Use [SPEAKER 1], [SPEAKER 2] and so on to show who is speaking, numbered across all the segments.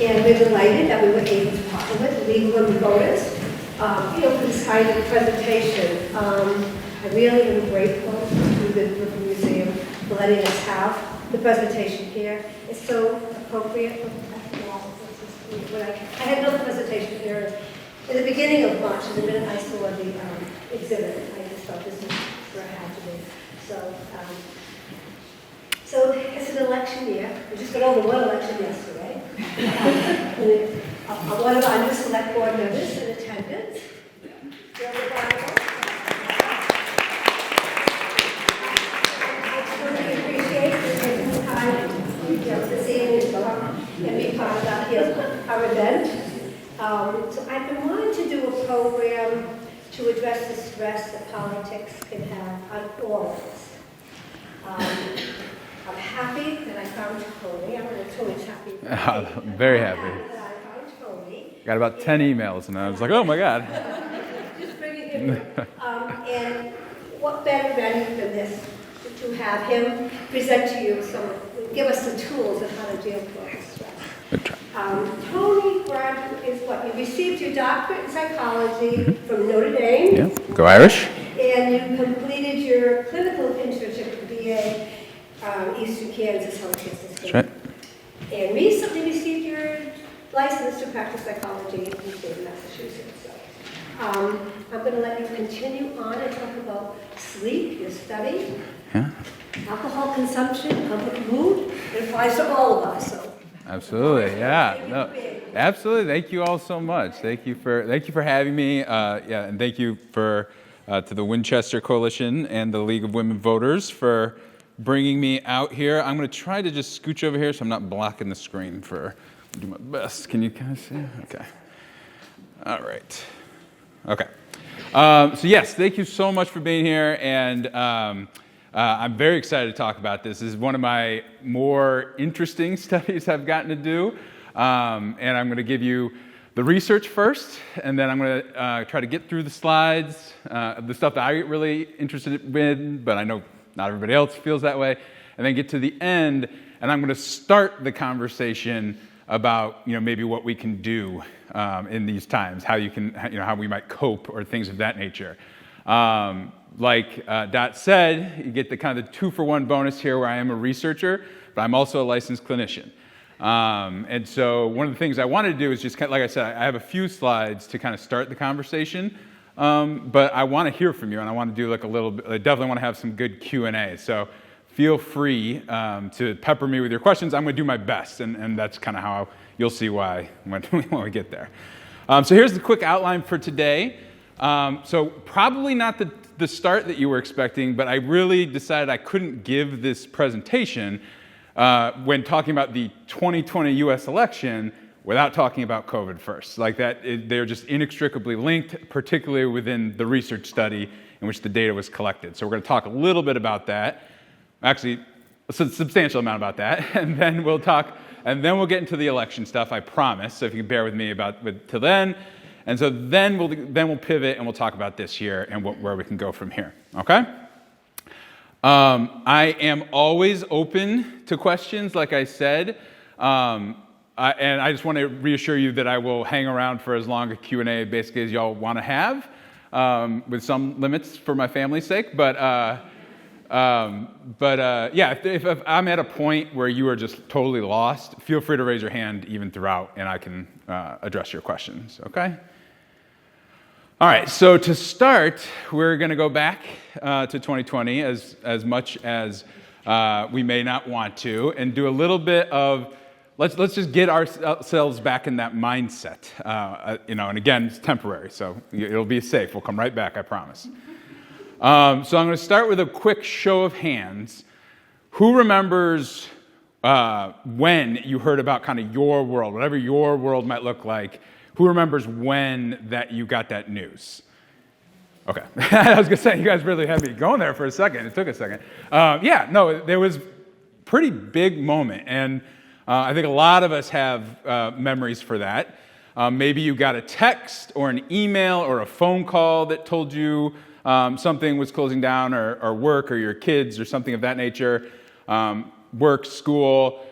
[SPEAKER 1] And we're delighted that we were able to partner with the League of Women Voters, for this kind of presentation. I really am grateful to the Griffin Museum for letting us have the presentation here. It's so appropriate. I had no presentation here in the beginning of March, and the minute I saw the exhibit, I just thought this is where it had to be. So it's an election year. We just got over one election yesterday. One of our new select board members in attendance. I really appreciate you taking the time this evening to come and be part of our event. So I've been wanting to do a program to address the stress that politics can have on all of us. I'm happy that I found Tony. I'm going to Tony's happy.
[SPEAKER 2] I'm very happy.
[SPEAKER 1] That I found Tony.
[SPEAKER 2] Got about 10 emails, and I was like, oh my God.
[SPEAKER 1] Just bringing him in. And what better venue than this to have him present to you, so give us the tools of how to deal with stress.
[SPEAKER 2] Good try.
[SPEAKER 1] Tony Brad is what? You received your doctorate in psychology from Notre Dame.
[SPEAKER 2] Yeah, go Irish.
[SPEAKER 1] And you completed your clinical internship at the VA, Eastern Kansas Healthcare System.
[SPEAKER 2] That's right.
[SPEAKER 1] And recently received your license to practice psychology in the state of Massachusetts. So, I'm going to let you continue on and talk about sleep, your study, alcohol consumption, public mood. It applies to all of us. So.
[SPEAKER 2] Absolutely, yeah. No, absolutely. Thank you all so much. Thank you for having me. And thank you to the Winchester Coalition and the League of Women Voters for bringing me out here. I'm going to try to just scooch over here so I'm not blocking the screen. I'll do my best. Can you kind of see? Okay. All right. Okay. So yes, thank you so much for being here, and I'm very excited to talk about this. This is one of my more interesting studies I've gotten to do, and I'm going to give you the research first, and then I'm going to try to get through the slides, the stuff that I get really interested in, but I know not everybody else feels that way, and then get to the end, and I'm going to start the conversation about maybe what we can do in these times, how we might cope, or things of that nature. Like Dot said, you get the kind of the 2-for-1 bonus here, where I am a researcher, but I'm also a licensed clinician. And so one of the things I wanted to do is just like I said, I have a few slides to kind of start the conversation. But I want to hear from you, and I want to do like a little bit. I definitely want to have some good Q&A. So feel free to pepper me with your questions. I'm going to do my best, and that's kind of how you'll see why when we get there. So here's the quick outline for today. So probably not the start that you were expecting, but I really decided I couldn't give this presentation when talking about the 2020 U.S. election without talking about COVID first. Like that, they're just inextricably linked, particularly within the research study in which the data was collected. So we're going to talk a little bit about that, actually a substantial amount about that, and then we'll get into the election stuff, I promise. So if you can bear with me till then. And so then we'll pivot and we'll talk about this year and where we can go from here. Okay? I am always open to questions, like I said. And I just want to reassure you that I will hang around for as long a Q&A basically as y'all want to have, with some limits for my family's sake. But if I'm at a point where you are just totally lost, feel free to raise your hand even throughout, and I can address your questions, okay? All right, so to start, we're going to go back to 2020 as much as we may not want to, and do a little bit of let's just get ourselves back in that mindset, and again, it's temporary, so it'll be safe. We'll come right back, I promise. So I'm going to start with a quick show of hands. Who remembers when you heard about kind of your world, whatever your world might look like? Who remembers when that you got that news? Okay. I was going to say, you guys really had me going there for a second. It took a second. There was a pretty big moment, and I think a lot of us have memories for that. Maybe you got a text or an email or a phone call that told you something was closing down, or work, or your kids, or something of that nature. Work, school.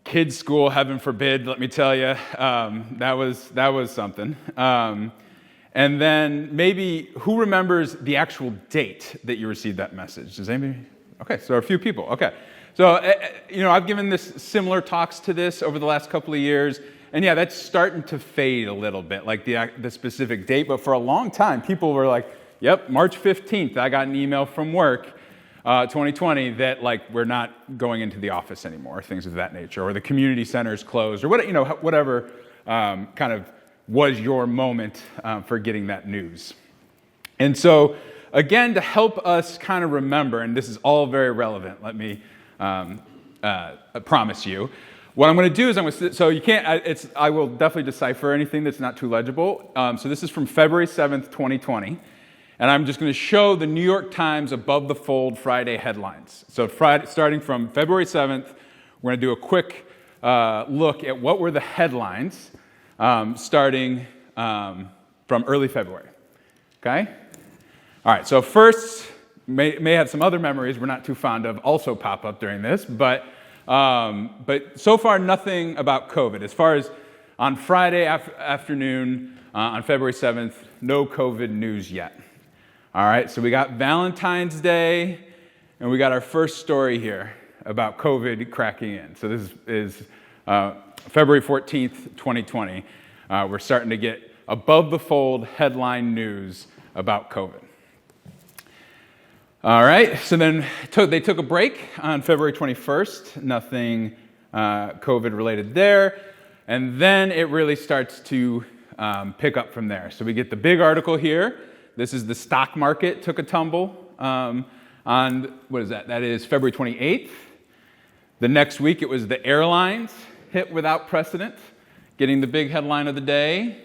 [SPEAKER 2] kids' school, heaven forbid, let me tell you. That was something. And then maybe who remembers the actual date that you received that message? Does anybody? Okay, so a few people. Okay. So, I've given this similar talks to this over the last couple of years. And yeah, that's starting to fade a little bit, like the specific date. But for a long time, people were like, yep, March 15th, I got an email from work, 2020, that like we're not going into the office anymore, things of that nature, or the community center's closed, or whatever kind of was your moment for getting that news. And so, again, to help us kind of remember, and this is all very relevant, let me promise you. What I'm going to do is so you can't, I will definitely decipher anything that's not too legible. So this is from February 7th, 2020. And I'm just going to show the New York Times above the fold Friday headlines. So starting from February 7th, we're going to do a quick look at what were the headlines starting from early February. Okay? All right, so first, may have some other memories we're not too fond of also pop up during this, but so far nothing about COVID. As far as on Friday afternoon, on February 7th, no COVID news yet. All right, so we got Valentine's Day, and we got our first story here about COVID cracking in. So this is February 14th, 2020. We're starting to get above the fold headline news about COVID. All right, so then they took a break on February 21st, nothing COVID related there, and then it really starts to pick up from there. So we get the big article here. This is the stock market took a tumble on, what is that? That is February 28th. The next week it was the airlines hit without precedent, getting the big headline of the day.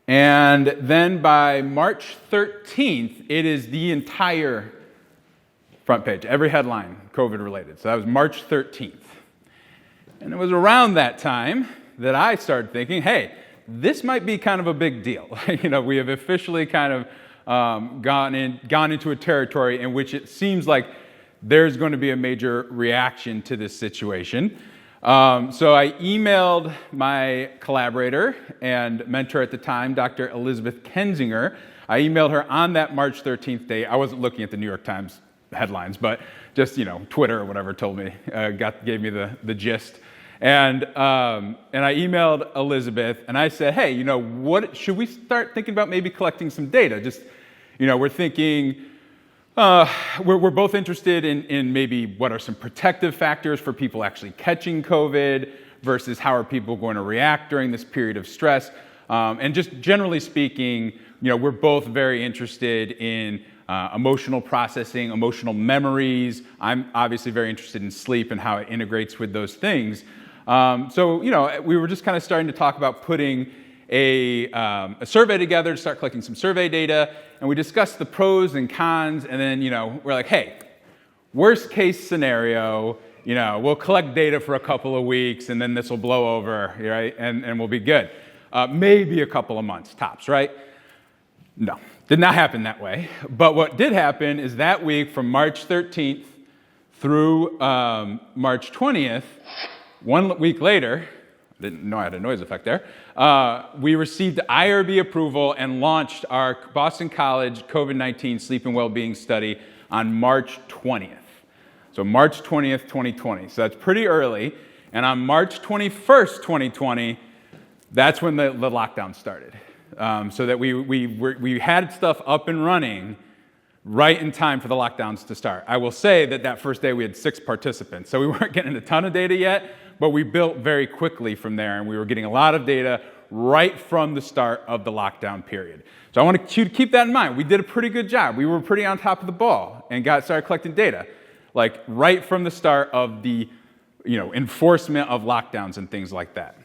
[SPEAKER 2] And then by March 13th, it is the entire front page, every headline COVID related. So that was March 13th. And it was around that time that I started thinking, hey, this might be kind of a big deal. We have officially kind of gone into a territory in which it seems like there's going to be a major reaction to this situation. So I emailed my collaborator and mentor at the time, Dr. Elizabeth Kensinger. I emailed her on that March 13th date. I wasn't looking at the New York Times headlines, but just, Twitter or whatever told me, gave me the gist. And I emailed Elizabeth and I said, hey, what should we start thinking about maybe collecting some data? Just, we're thinking, we're both interested in maybe what are some protective factors for people actually catching COVID versus how are people going to react during this period of stress. And just generally speaking, we're both very interested in emotional processing, emotional memories. I'm obviously very interested in sleep and how it integrates with those things. So we were just kind of starting to talk about putting a survey together to start collecting some survey data, and we discussed the pros and cons, and then, we're like, hey, worst case scenario, we'll collect data for a couple of weeks, and then this will blow over, right, and we'll be good. Maybe a couple of months, tops, right? No, did not happen that way. But what did happen is that week from March 13th through March 20th, 1 week later, I didn't know I had a noise effect there, we received IRB approval and launched our Boston College COVID-19 Sleep and Wellbeing Study on March 20th. So March 20th, 2020. So that's pretty early. And on March 21st, 2020, that's when the lockdown started. So that we had stuff up and running right in time for the lockdowns to start. I will say that first day we had 6 participants. So we weren't getting a ton of data yet, but we built very quickly from there, and we were getting a lot of data right from the start of the lockdown period. So I want you to keep that in mind. We did a pretty good job. We were pretty on top of the ball and started collecting data, like right from the start of the enforcement of lockdowns and things like that.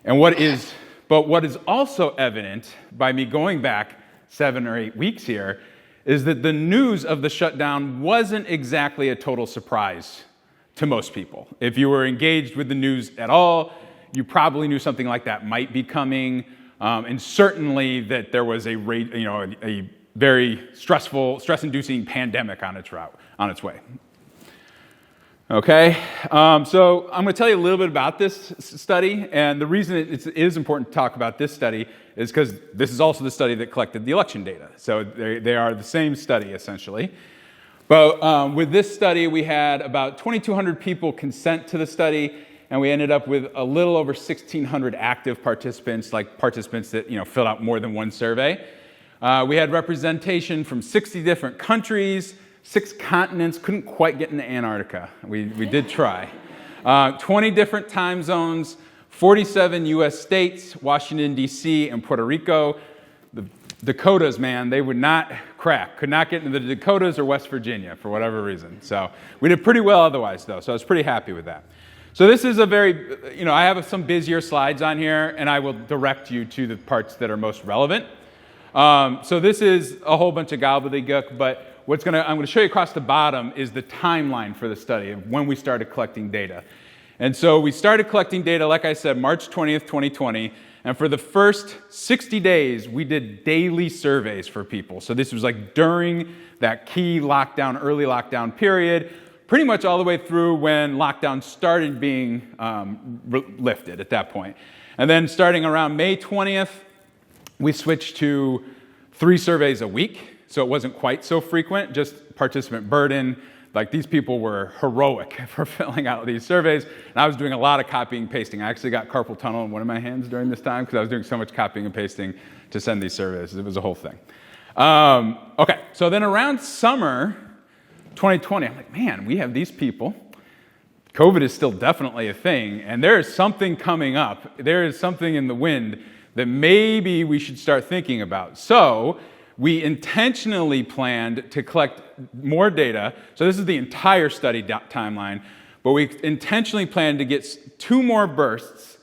[SPEAKER 2] But what is also evident by me going back 7 or 8 weeks here is that the news of the shutdown wasn't exactly a total surprise to most people. If you were engaged with the news at all, you probably knew something like that might be coming, and certainly that there was a very stress-inducing pandemic on its way. Okay, so I'm going to tell you a little bit about this study, and the reason it is important to talk about this study is because this is also the study that collected the election data. So they are the same study, essentially. But with this study, we had about 2,200 people consent to the study, and we ended up with a little over 1,600 active participants, like participants that filled out more than one survey. We had representation from 60 different countries, 6 continents, couldn't quite get into Antarctica. We did try. 20 different time zones, 47 U.S. states, Washington, D.C., and Puerto Rico. The Dakotas, man, they would not crack. Could not get into the Dakotas or West Virginia for whatever reason. So we did pretty well otherwise, though, so I was pretty happy with that. So this is a very, I have some busier slides on here, and I will direct you to the parts that are most relevant. So this is a whole bunch of gobbledygook, but I'm going to show you across the bottom is the timeline for the study of when we started collecting data. And so we started collecting data, like I said, March 20th, 2020, and for the first 60 days, we did daily surveys for people. So this was like during that key lockdown, early lockdown period, pretty much all the way through when lockdown started being lifted at that point. And then starting around May 20th, we switched to 3 surveys a week. So it wasn't quite so frequent, just participant burden. Like these people were heroic for filling out these surveys. And I was doing a lot of copying and pasting. I actually got carpal tunnel in one of my hands during this time because I was doing so much copying and pasting to send these surveys. It was a whole thing. Okay, so then around summer 2020, I'm like, man, we have these people. COVID is still definitely a thing. And there is something coming up. There is something in the wind that maybe we should start thinking about. So we intentionally planned to collect more data. So this is the entire study timeline, but we intentionally planned to get 2 more bursts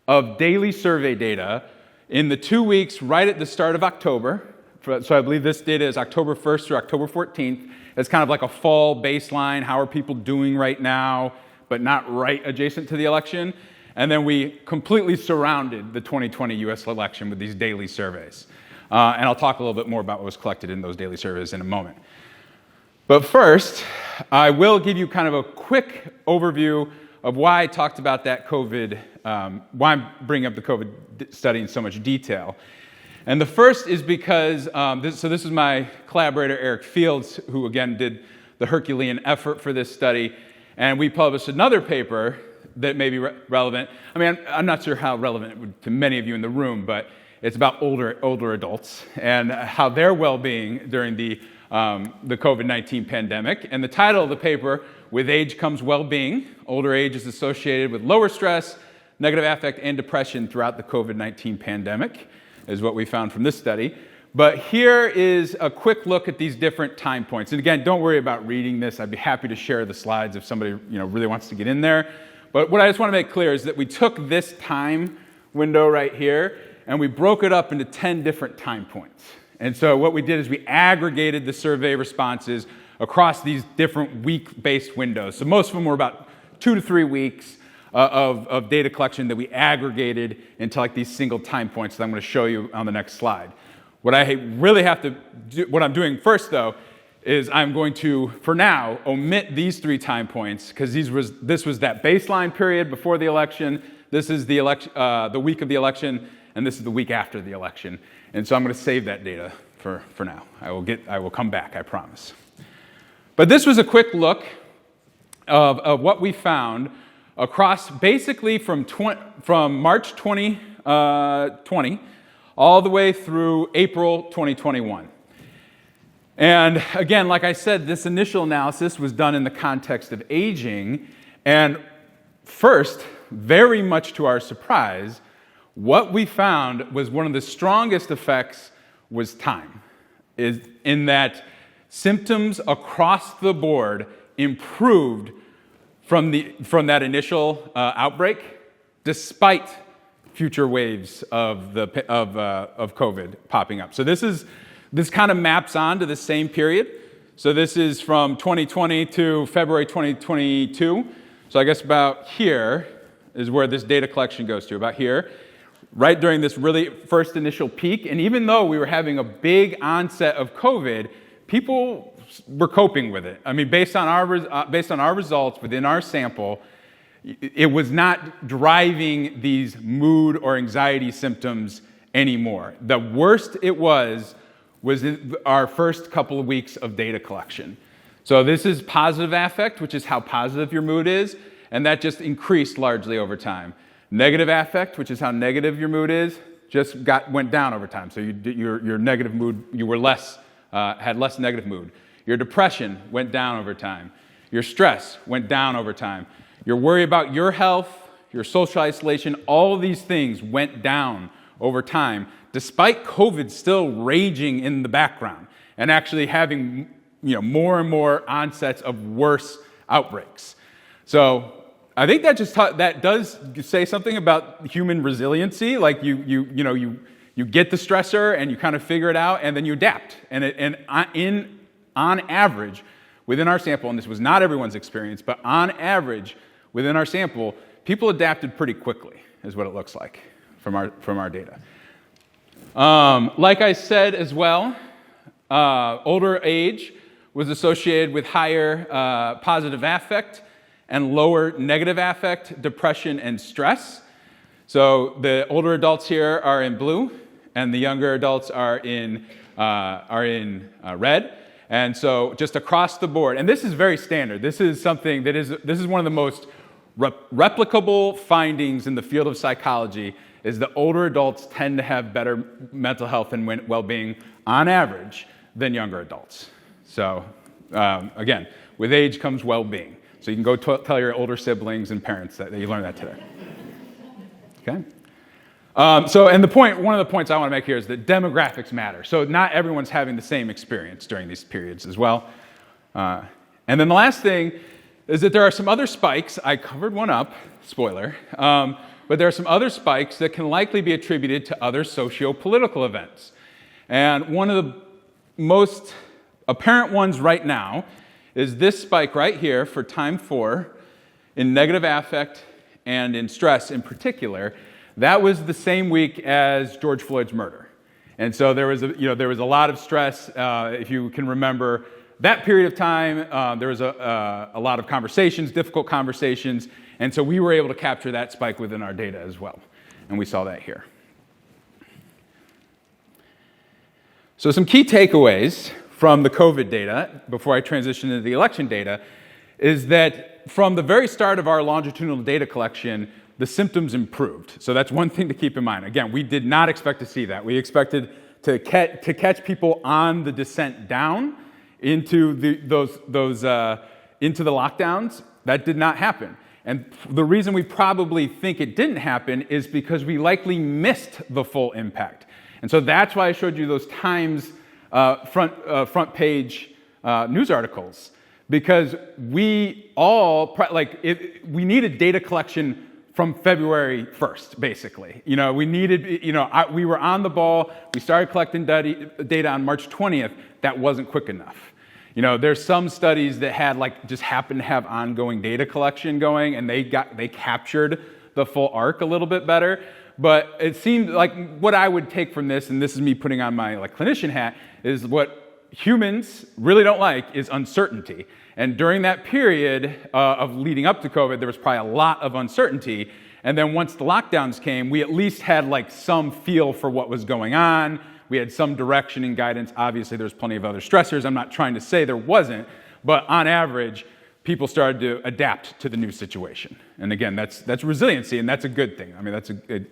[SPEAKER 2] of daily survey data in the 2 weeks right at the start of October. So I believe this data is October 1st through October 14th. It's kind of like a fall baseline. How are people doing right now, but not right adjacent to the election? And then we completely surrounded the 2020 U.S. election with these daily surveys. And I'll talk a little bit more about what was collected in those daily surveys in a moment. But first, I will give you kind of a quick overview of why I talked about that COVID, why I'm bringing up the COVID study in so much detail. And the first is because, this is my collaborator, Eric Fields, who again did the Herculean effort for this study. And we published another paper that may be relevant. I mean, I'm not sure how relevant it would to many of you in the room, but it's about older adults and how their well-being during the COVID-19 pandemic. And the title of the paper, With Age Comes Well-Being, Older Age is Associated with Lower Stress, Negative Affect, and Depression Throughout the COVID-19 Pandemic, is what we found from this study. But here is a quick look at these different time points. And again, don't worry about reading this. I'd be happy to share the slides if somebody really wants to get in there. But what I just want to make clear is that we took this time window right here and we broke it up into 10 different time points. And so what we did is we aggregated the survey responses across these different week-based windows. So most of them were about 2 to 3 weeks of data collection that we aggregated into like these single time points that I'm going to show you on the next slide. What I really have to do, what I'm doing first though, is I'm going to, for now, omit these 3 time points because this was that baseline period before the election, this is the week of the election, and this is the week after the election. And so I'm going to save that data for now. I will come back, I promise. But this was a quick look of what we found across basically from March 2020 all the way through April 2021. And again, like I said, this initial analysis was done in the context of aging. And first, very much to our surprise, what we found was one of the strongest effects was time, in that symptoms across the board improved from that initial outbreak, despite future waves of COVID popping up. So this kind of maps on to the same period. So this is from 2020 to February 2022. So I guess about here is where this data collection goes to, about here, right during this really first initial peak. And even though we were having a big onset of COVID, people were coping with it. I mean, based on our results within our sample, it was not driving these mood or anxiety symptoms anymore. The worst it was in our first couple of weeks of data collection. So this is positive affect, which is how positive your mood is, and that just increased largely over time. Negative affect, which is how negative your mood is, just went down over time. So your negative mood, you were had less negative mood. Your depression went down over time. Your stress went down over time. Your worry about your health, your social isolation, all of these things went down over time, despite COVID still raging in the background and actually having more and more onsets of worse outbreaks. So I think that does say something about human resiliency. Like you get the stressor and you kind of figure it out and then you adapt. On average, within our sample, and this was not everyone's experience, but on average, within our sample, people adapted pretty quickly, is what it looks like from our data. Like I said as well, older age was associated with higher positive affect and lower negative affect, depression, and stress. So the older adults here are in blue, and the younger adults are in red. And so just across the board, and this is very standard. This is something this is one of the most replicable findings in the field of psychology, is that older adults tend to have better mental health and well-being on average than younger adults. So again, with age comes well-being. So you can go tell your older siblings and parents that you learned that today. Okay? One of the points I want to make here is that demographics matter. So not everyone's having the same experience during these periods as well. And then the last thing is that there are some other spikes. I covered one up, spoiler. But there are some other spikes that can likely be attributed to other socio-political events. And one of the most apparent ones right now is this spike right here for time 4 in negative affect and in stress in particular. That was the same week as George Floyd's murder. And so there was a lot of stress. If you can remember that period of time, there was a lot of conversations, difficult conversations. And so we were able to capture that spike within our data as well. And we saw that here. So some key takeaways from the COVID data, before I transition into the election data, is that from the very start of our longitudinal data collection, the symptoms improved. So that's one thing to keep in mind. Again, we did not expect to see that. We expected to catch people on the descent down into the lockdowns. That did not happen. And the reason we probably think it didn't happen is because we likely missed the full impact. And so that's why I showed you those Times front page news articles, because we needed data collection from February 1st, basically. We were on the ball. We started collecting data on March 20th. That wasn't quick enough. There's some studies that just happened to have ongoing data collection going, and they captured the full arc a little bit better. But it seemed like what I would take from this, and this is me putting on my clinician hat, is what humans really don't like is uncertainty. And during that period of leading up to COVID, there was probably a lot of uncertainty. And then once the lockdowns came, we at least had some feel for what was going on. We had some direction and guidance. Obviously, there's plenty of other stressors. I'm not trying to say there wasn't, but on average, people started to adapt to the new situation. And again, that's resiliency, and that's a good thing. I mean,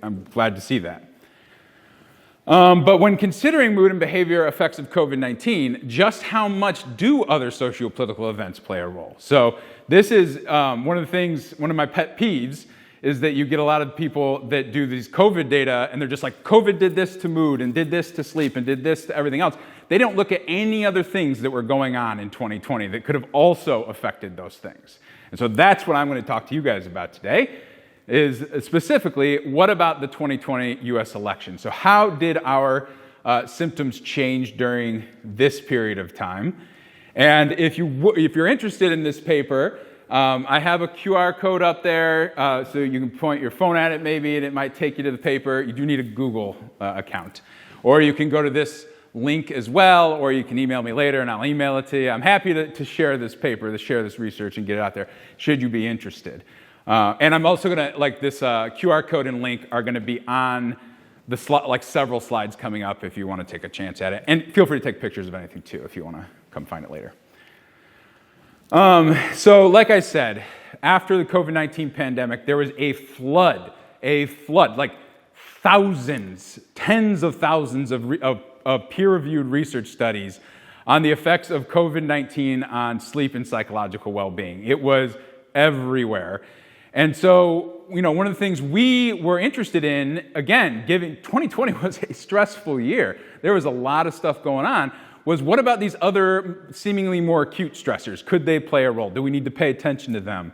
[SPEAKER 2] I'm glad to see that. But when considering mood and behavior effects of COVID-19, just how much do other socio-political events play a role? So this is one of my pet peeves, is that you get a lot of people that do these COVID data, and they're just like, COVID did this to mood, and did this to sleep, and did this to everything else. They don't look at any other things that were going on in 2020 that could have also affected those things. And so that's what I'm going to talk to you guys about today, is specifically, what about the 2020 U.S. election? So how did our symptoms change during this period of time? And if you're interested in this paper, I have a QR code up there, so you can point your phone at it maybe, and it might take you to the paper. You do need a Google account. Or you can go to this link as well, or you can email me later and I'll email it to you. I'm happy to share this paper, to share this research and get it out there, should you be interested. And I'm also going to, like this QR code and link are going to be on the several slides coming up if you want to take a chance at it. And feel free to take pictures of anything too if you want to come find it later. So like I said, after the COVID-19 pandemic, there was a flood, like thousands, tens of thousands of peer-reviewed research studies on the effects of COVID-19 on sleep and psychological well-being. It was everywhere. And so, one of the things we were interested in, again, 2020 was a stressful year. There was a lot of stuff going on, was what about these other seemingly more acute stressors? Could they play a role? Do we need to pay attention to them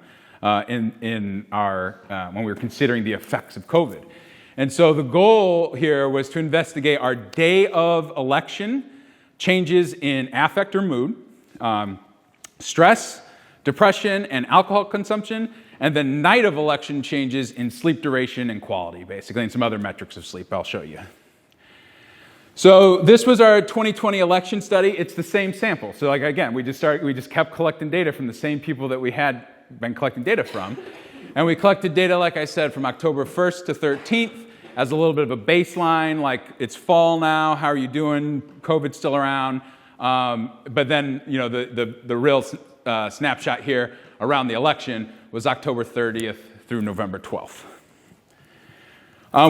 [SPEAKER 2] in our when we were considering the effects of COVID? And so the goal here was to investigate our day of election changes in affect or mood, stress, depression, and alcohol consumption, and the night of election changes in sleep duration and quality, basically, and some other metrics of sleep I'll show you. So this was our 2020 election study. It's the same sample. So again, we just kept collecting data from the same people that we had been collecting data from. And we collected data, like I said, from October 1st to 13th as a little bit of a baseline, like it's fall now, how are you doing? COVID's still around. But then, the real snapshot here around the election was October 30th through November 12th.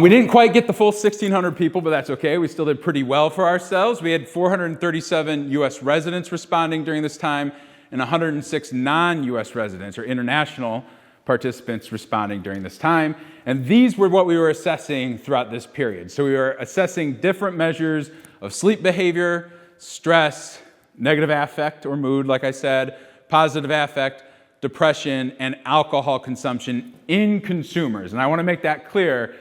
[SPEAKER 2] We didn't quite get the full 1,600 people, but that's okay. We still did pretty well for ourselves. We had 437 U.S. residents responding during this time and 106 non-U.S. residents or international participants responding during this time. And these were what we were assessing throughout this period. So we were assessing different measures of sleep behavior, stress, negative affect or mood, like I said, positive affect, depression, and alcohol consumption in consumers. And I want to make that clear.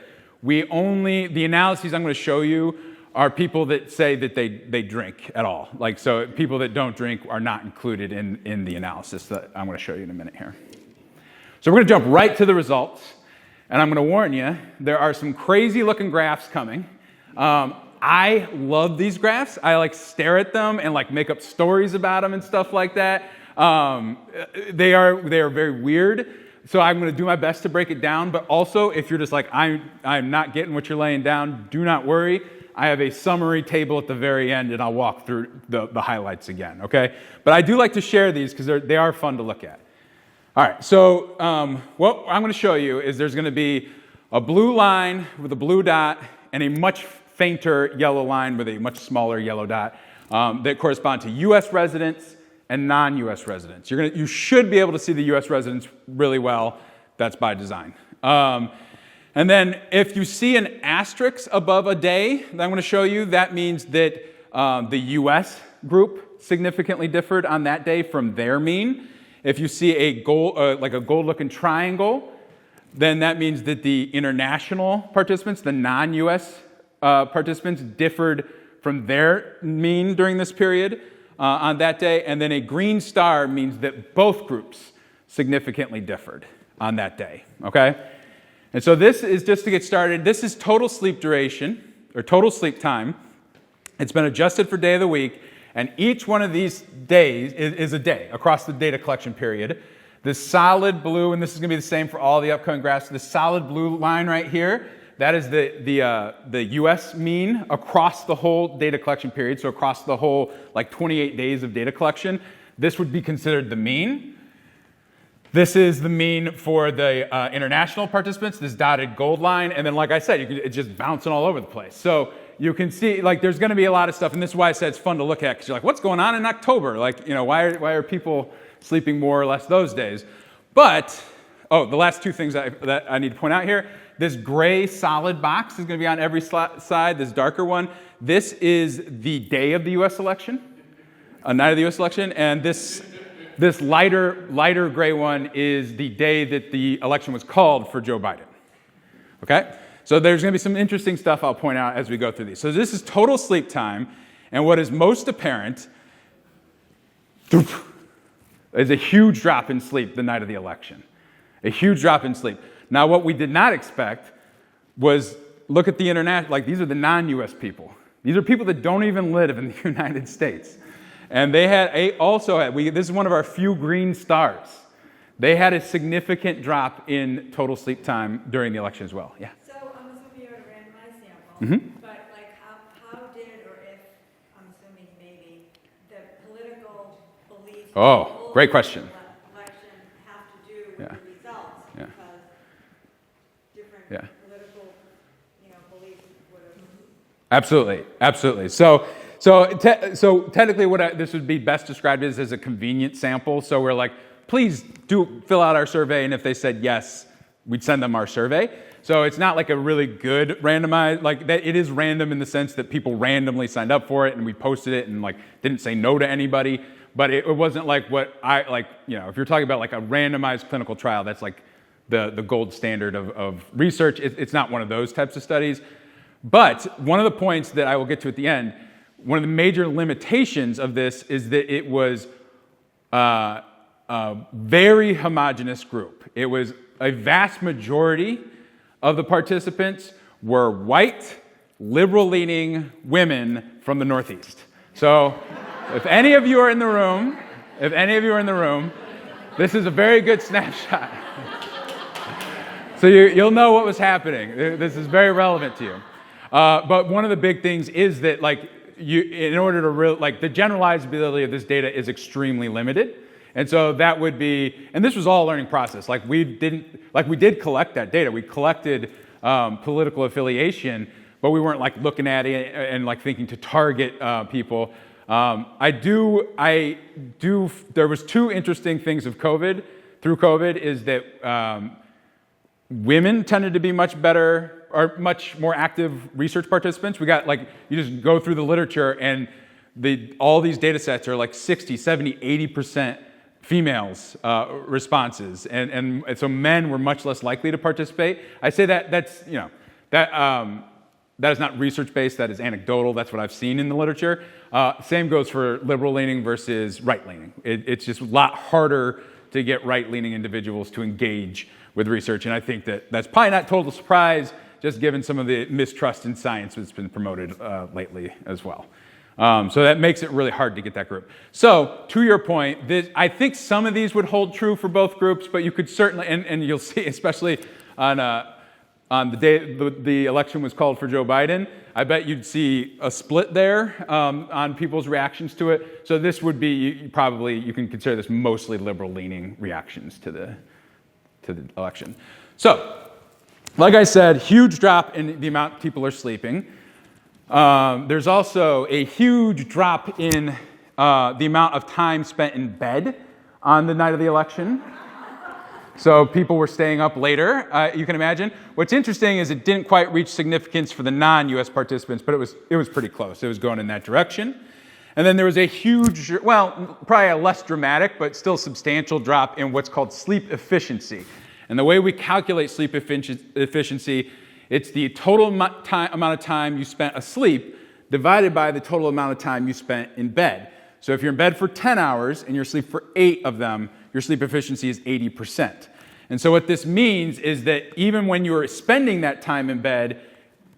[SPEAKER 2] The analyses I'm going to show you are people that say that they drink at all. So people that don't drink are not included in the analysis that I'm going to show you in a minute here. So we're going to jump right to the results. And I'm going to warn you, there are some crazy looking graphs coming. I love these graphs. I stare at them and make up stories about them and stuff like that. They are very weird. So I'm going to do my best to break it down, but also if you're just I'm not getting what you're laying down, do not worry. I have a summary table at the very end, and I'll walk through the highlights again, okay? But I do like to share these because they are fun to look at. All right, so what I'm going to show you is there's going to be a blue line with a blue dot and a much fainter yellow line with a much smaller yellow dot that correspond to U.S. residents and non-U.S. residents. You should be able to see the U.S. residents really well. That's by design. And then if you see an asterisk above a day that I'm going to show you, that means that the U.S. group significantly differed on that day from their mean. If you see a gold-looking triangle, then that means that the international participants, the non-U.S. Participants, differed from their mean during this period. On that day, and then a green star means that both groups significantly differed on that day, okay? And so this is, just to get started, this is total sleep duration, or total sleep time. It's been adjusted for day of the week, and each one of these days is a day across the data collection period. The solid blue, and this is going to be the same for all the upcoming graphs, the solid blue line right here, that is the U.S. mean across the whole data collection period, so across the whole 28 days of data collection. This would be considered the mean. This is the mean for the international participants, this dotted gold line, and then like I said, it's just bouncing all over the place. So you can see there's going to be a lot of stuff, and this is why I said it's fun to look at, because you're what's going on in October? Why are people sleeping more or less those days? But, the last two things that I need to point out here. This gray solid box is going to be on every side, this darker one. This is the day of the U.S. election, a night of the U.S. election, and this lighter gray one is the day that the election was called for Joe Biden. Okay? So there's going to be some interesting stuff I'll point out as we go through these. So this is total sleep time, and what is most apparent is a huge drop in sleep the night of the election. A huge drop in sleep. Now, what we did not expect was, look at the international, these are the non-U.S. people. These are people that don't even live in the United States. And they this is one of our few green stars. They had a significant drop in total sleep time during the election as well. Yeah.
[SPEAKER 3] So I'm assuming you had a randomized sample, but like how did or if, I'm assuming maybe, the political beliefs
[SPEAKER 2] Oh, great question.
[SPEAKER 3] Election have to do with
[SPEAKER 2] Yeah.
[SPEAKER 3] the results
[SPEAKER 2] Yeah.
[SPEAKER 3] because different
[SPEAKER 2] Yeah.
[SPEAKER 3] political, beliefs would have.
[SPEAKER 2] Absolutely. So technically, this would be best described as a convenient sample. So we're like, please do fill out our survey, and if they said yes, we'd send them our survey. So it's not like a really good randomized, like that. It is random in the sense that people randomly signed up for it, and we posted it, and like didn't say no to anybody. But it wasn't like what I like. If you're talking about like a randomized clinical trial, that's like the gold standard of research. It's not one of those types of studies. But one of the points that I will get to at the end, one of the major limitations of this is that it was a very homogeneous group. It was a vast majority of the participants were white, liberal-leaning women from the Northeast. So if any of you are in the room, this is a very good snapshot. So you'll know what was happening. This is very relevant to you. But one of the big things is that, in order to the generalizability of this data is extremely limited, and so that would be, and this was all a learning process. We did collect that data. We collected political affiliation, but we weren't looking at it and thinking to target people. There was two interesting things through COVID is that women tended to be much better or much more active research participants. We got you just go through the literature and all these data sets are 60, 70, 80% females responses. And so men were much less likely to participate. I say that is not research-based, that is anecdotal, that's what I've seen in the literature. Same goes for liberal-leaning versus right-leaning. It's just a lot harder to get right-leaning individuals to engage with research, and I think that's probably not total surprise, just given some of the mistrust in science that's been promoted lately as well. So that makes it really hard to get that group. So to your point, I think some of these would hold true for both groups, but you could certainly, and you'll see, especially on the day the election was called for Joe Biden, I bet you'd see a split there on people's reactions to it. So this would be, you can consider this mostly liberal-leaning reactions to the election. So, like I said, huge drop in the amount people are sleeping. There's also a huge drop in the amount of time spent in bed on the night of the election. So people were staying up later, you can imagine. What's interesting is it didn't quite reach significance for the non-US participants, but it was pretty close. It was going in that direction. And then there was a huge, probably a less dramatic, but still substantial drop in what's called sleep efficiency. And the way we calculate sleep efficiency, it's the total amount of time you spent asleep divided by the total amount of time you spent in bed. So if you're in bed for 10 hours and you're asleep for 8 of them, your sleep efficiency is 80%. And so what this means is that even when you were spending that time in bed,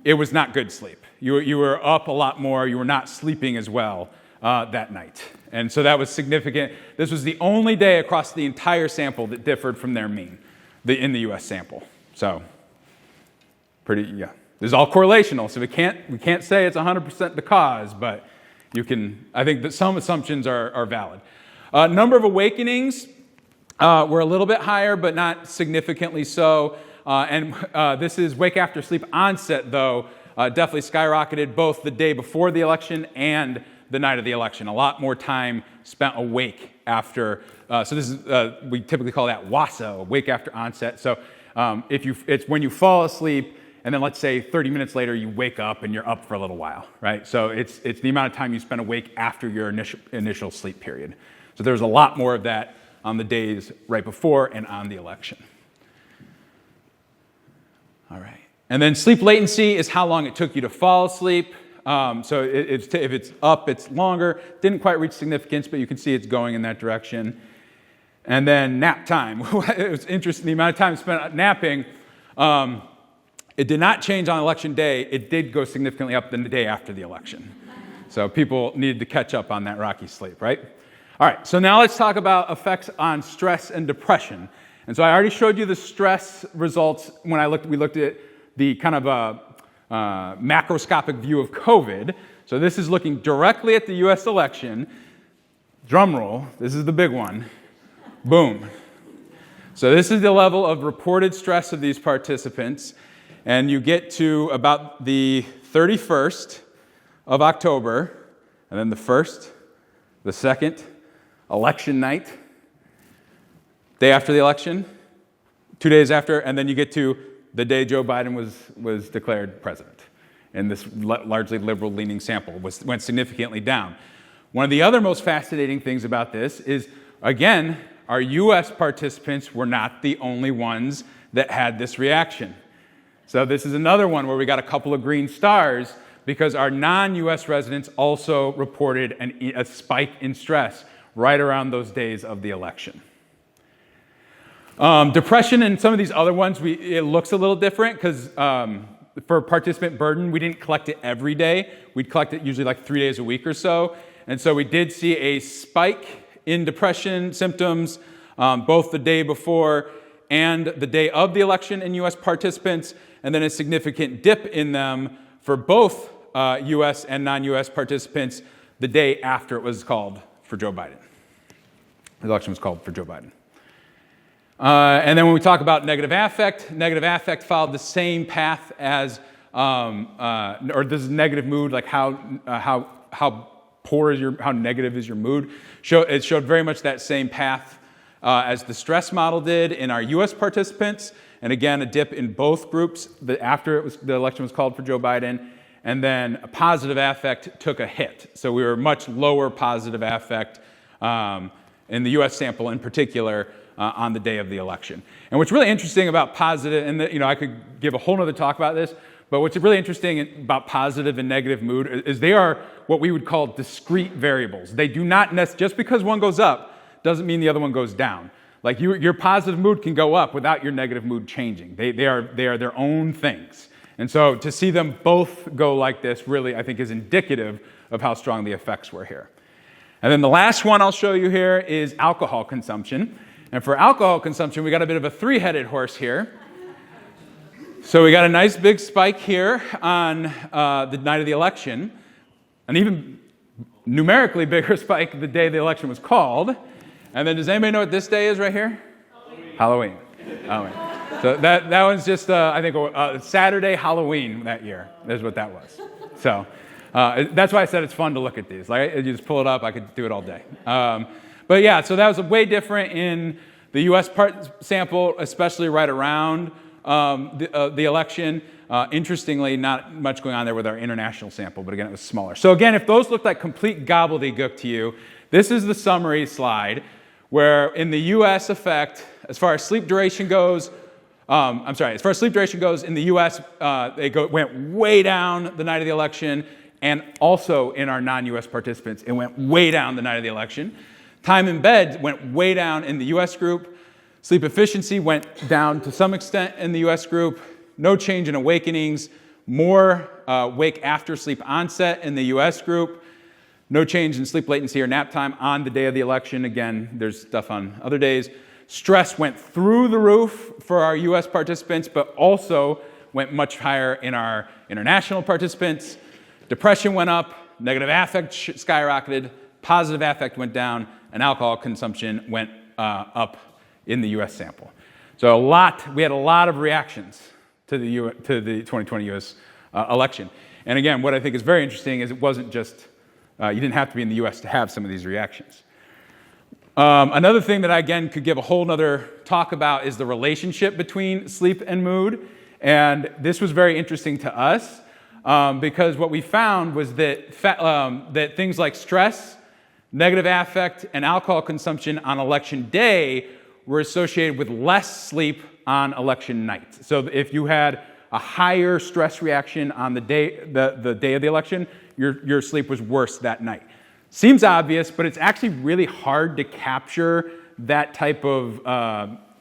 [SPEAKER 2] it was not good sleep. You were up a lot more, you were not sleeping as well that night. And so that was significant. This was the only day across the entire sample that differed from their mean in the US sample. So this is all correlational, so we can't say it's 100% the cause, but I think that some assumptions are valid. Number of awakenings were a little bit higher, but not significantly so. And this is wake after sleep onset, though, definitely skyrocketed both the day before the election and the night of the election. A lot more time spent awake after. So this is we typically call that WASA, wake after onset. So it's when you fall asleep, and then let's say 30 minutes later you wake up and you're up for a little while, right? So it's the amount of time you spend awake after your initial sleep period. So there's a lot more of that on the days right before and on the election. All right. And then sleep latency is how long it took you to fall asleep. So if it's up, it's longer. Didn't quite reach significance, but you can see it's going in that direction. And then nap time. It was interesting, the amount of time spent napping. It did not change on election day. It did go significantly up the day after the election. So people needed to catch up on that rocky sleep, right? All right, so now let's talk about effects on stress and depression. And so I already showed you the stress results when we looked at the kind of macroscopic view of COVID. So this is looking directly at the US election. Drum roll, this is the big one. Boom. So this is the level of reported stress of these participants. And you get to about the 31st of October, and then the 1st, the 2nd, election night, day after the election, 2 days after, and then you get to the day Joe Biden was declared president. And this largely liberal-leaning sample went significantly down. One of the other most fascinating things about this is, again, our U.S. participants were not the only ones that had this reaction. So this is another one where we got a couple of green stars because our non-U.S. residents also reported a spike in stress right around those days of the election. Depression and some of these other ones, it looks a little different because for participant burden, we didn't collect it every day. We'd collect it usually like 3 days a week or so. And so we did see a spike in depression symptoms both the day before and the day of the election in U.S. participants, and then a significant dip in them for both U.S. and non-U.S. participants the day after it was called for Joe Biden. The election was called for Joe Biden. And then when we talk about negative affect followed the same path as, or this is negative mood, like how poor is how negative is your mood. It showed very much that same path as the stress model did in our U.S. participants, and again, a dip in both groups after the election was called for Joe Biden, and then a positive affect took a hit. So we were much lower positive affect in the U.S. sample in particular on the day of the election. And what's really interesting about positive, and I could give a whole nother talk about this, but what's really interesting about positive and negative mood is they are what we would call discrete variables. They do not just because one goes up doesn't mean the other one goes down. Like your positive mood can go up without your negative mood changing. They are their own things. And so to see them both go like this really, I think, is indicative of how strong the effects were here. And then the last one I'll show you here is alcohol consumption. And for alcohol consumption, we got a bit of a three-headed horse here. So we got a nice big spike here on the night of the election, an even numerically bigger spike the day the election was called. And then does anybody know what this day is right here? Halloween. So that one's just, I think, Saturday Halloween that year is what that was. So that's why I said it's fun to look at these. Like, you just pull it up, I could do it all day. But yeah, so that was way different in the U.S. sample, especially right around the election. Interestingly, not much going on there with our international sample, but again, it was smaller. So again, if those look like complete gobbledygook to you, this is the summary slide where in the U.S. effect, as far as sleep duration goes, as far as sleep duration goes, in the U.S., went way down the night of the election, and also in our non-U.S. participants, it went way down the night of the election. Time in bed went way down in the U.S. group. Sleep efficiency went down to some extent in the U.S. group. No change in awakenings. More wake after sleep onset in the U.S. group. No change in sleep latency or nap time on the day of the election. Again, there's stuff on other days. Stress went through the roof for our U.S. participants, but also went much higher in our international participants. Depression went up. Negative affect skyrocketed. Positive affect went down. And alcohol consumption went up in the U.S. sample. So we had a lot of reactions to the 2020 U.S. Election. And again, what I think is very interesting is it wasn't just, you didn't have to be in the U.S. to have some of these reactions. Another thing that I, again, could give a whole nother talk about is the relationship between sleep and mood. And this was very interesting to us because what we found was that things like stress, negative affect, and alcohol consumption on election day were associated with less sleep on election night. So if you had a higher stress reaction on the day of the election, your sleep was worse that night. Seems obvious, but it's actually really hard to capture that type of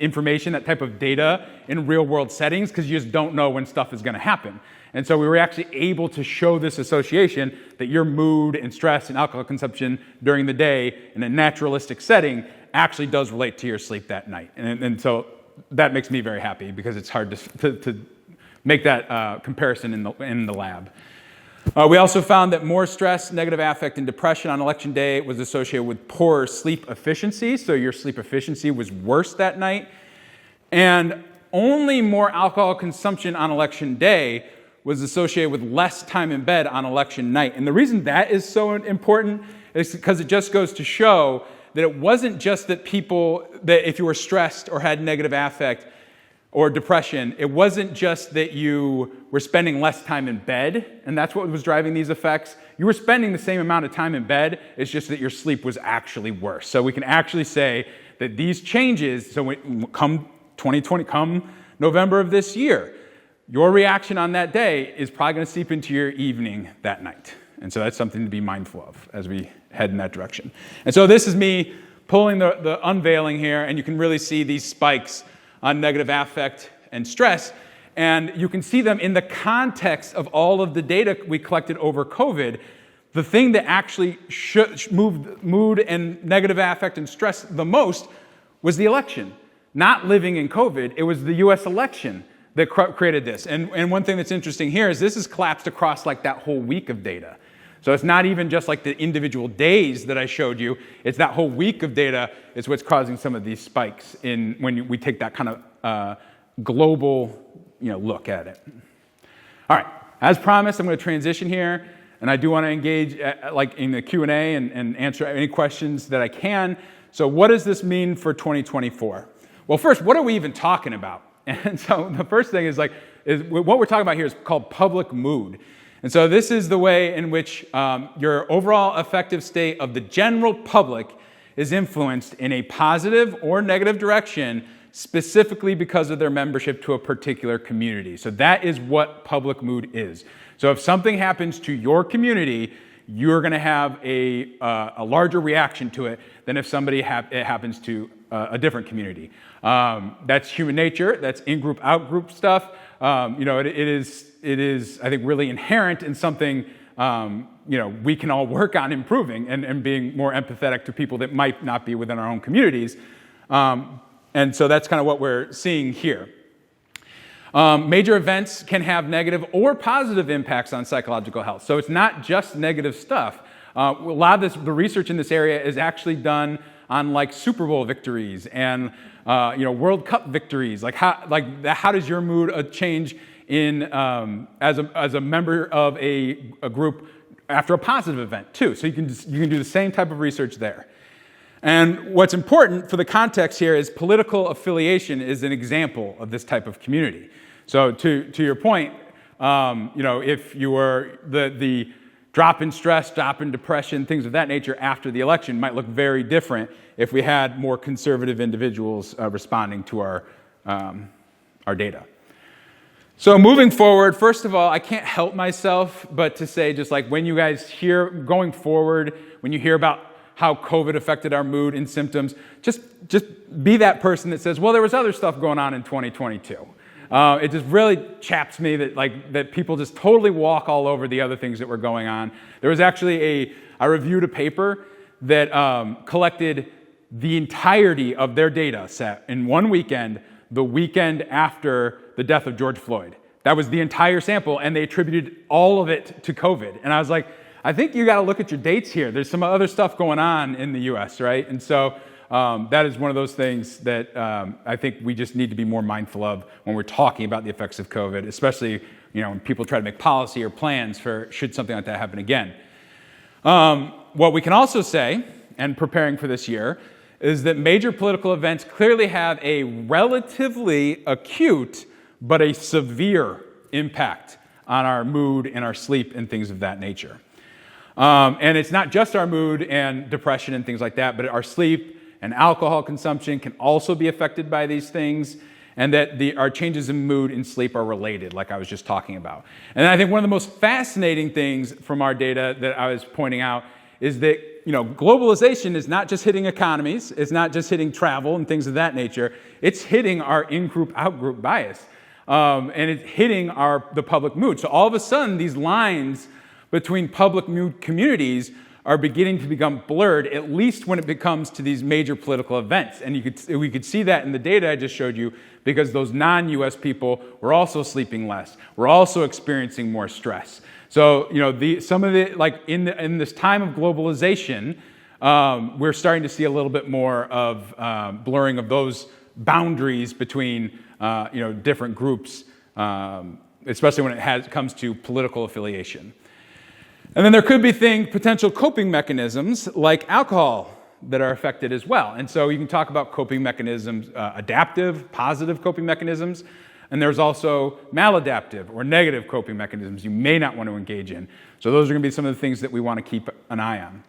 [SPEAKER 2] information, that type of data in real world settings, because you just don't know when stuff is going to happen. And so we were actually able to show this association that your mood and stress and alcohol consumption during the day in a naturalistic setting actually does relate to your sleep that night. And so that makes me very happy, because it's hard to make that comparison in the lab. We also found that more stress, negative affect, and depression on election day was associated with poorer sleep efficiency. So your sleep efficiency was worse that night. And only more alcohol consumption on election day was associated with less time in bed on election night. And the reason that is so important is because it just goes to show that it wasn't just that if you were stressed or had negative affect or depression, it wasn't just that you were spending less time in bed, and that's what was driving these effects. You were spending the same amount of time in bed, it's just that your sleep was actually worse. So we can actually say that these changes, come 2020, come November of this year, your reaction on that day is probably going to seep into your evening that night. And so that's something to be mindful of as we head in that direction. And so this is me pulling the unveiling here, and you can really see these spikes on negative affect and stress. And you can see them in the context of all of the data we collected over COVID. The thing that actually moved mood and negative affect and stress the most was the election. Not living in COVID, it was the US election that created this. And one thing that's interesting here is this is collapsed across like that whole week of data. So it's not even just like the individual days that I showed you, it's that whole week of data is what's causing some of these spikes when we take that kind of global look at it. All right, as promised, I'm going to transition here, and I do want to engage in the Q&A and answer any questions that I can. So what does this mean for 2024? Well, first, what are we even talking about? And so the first thing is what we're talking about here is called public mood. And so this is the way in which your overall affective state of the general public is influenced in a positive or negative direction, specifically because of their membership to a particular community. So that is what public mood is. So if something happens to your community, you're going to have a larger reaction to it than if it happens to a different community. That's human nature. That's in-group, out-group stuff. It is, I think, really inherent in something, we can all work on improving and being more empathetic to people that might not be within our own communities. And so that's kind of what we're seeing here. Major events can have negative or positive impacts on psychological health. So it's not just negative stuff. A lot of the research in this area is actually done on like Super Bowl victories and World Cup victories. How does your mood change in as a member of a group after a positive event too? So you can do the same type of research there. And what's important for the context here is political affiliation is an example of this type of community. So to your point, if you were the drop in stress, drop in depression, things of that nature after the election might look very different if we had more conservative individuals responding to our data. So moving forward, first of all, I can't help myself but to say, just like when you guys hear going forward, when you hear about how COVID affected our mood and symptoms, just be that person that says, well, there was other stuff going on in 2022. It just really chaps me that people just totally walk all over the other things that were going on. There was actually I reviewed a paper that collected the entirety of their data set in one weekend, the weekend after the death of George Floyd. That was the entire sample, and they attributed all of it to COVID. And I was like, I think you got to look at your dates here. There's some other stuff going on in the U.S., right? And so that is one of those things that I think we just need to be more mindful of when we're talking about the effects of COVID, especially when people try to make policy or plans for should something like that happen again. What we can also say, and preparing for this year, is that major political events clearly have a relatively acute but a severe impact on our mood and our sleep and things of that nature. And it's not just our mood and depression and things like that, but our sleep and alcohol consumption can also be affected by these things, and that our changes in mood and sleep are related, like I was just talking about. And I think one of the most fascinating things from our data that I was pointing out is that globalization is not just hitting economies, it's not just hitting travel and things of that nature, it's hitting our in-group, out-group bias. And it's hitting the public mood. So all of a sudden, these lines between public mood communities are beginning to become blurred, at least when it comes to these major political events. And we could see that in the data I just showed you, because those non-US people were also sleeping less. We're also experiencing more stress. So, in this time of globalization, we're starting to see a little bit more of blurring of those boundaries between, different groups, especially when it comes to political affiliation. And then there could be potential coping mechanisms like alcohol that are affected as well. And so you can talk about coping mechanisms, adaptive, positive coping mechanisms. And there's also maladaptive or negative coping mechanisms you may not want to engage in. So those are going to be some of the things that we want to keep an eye on.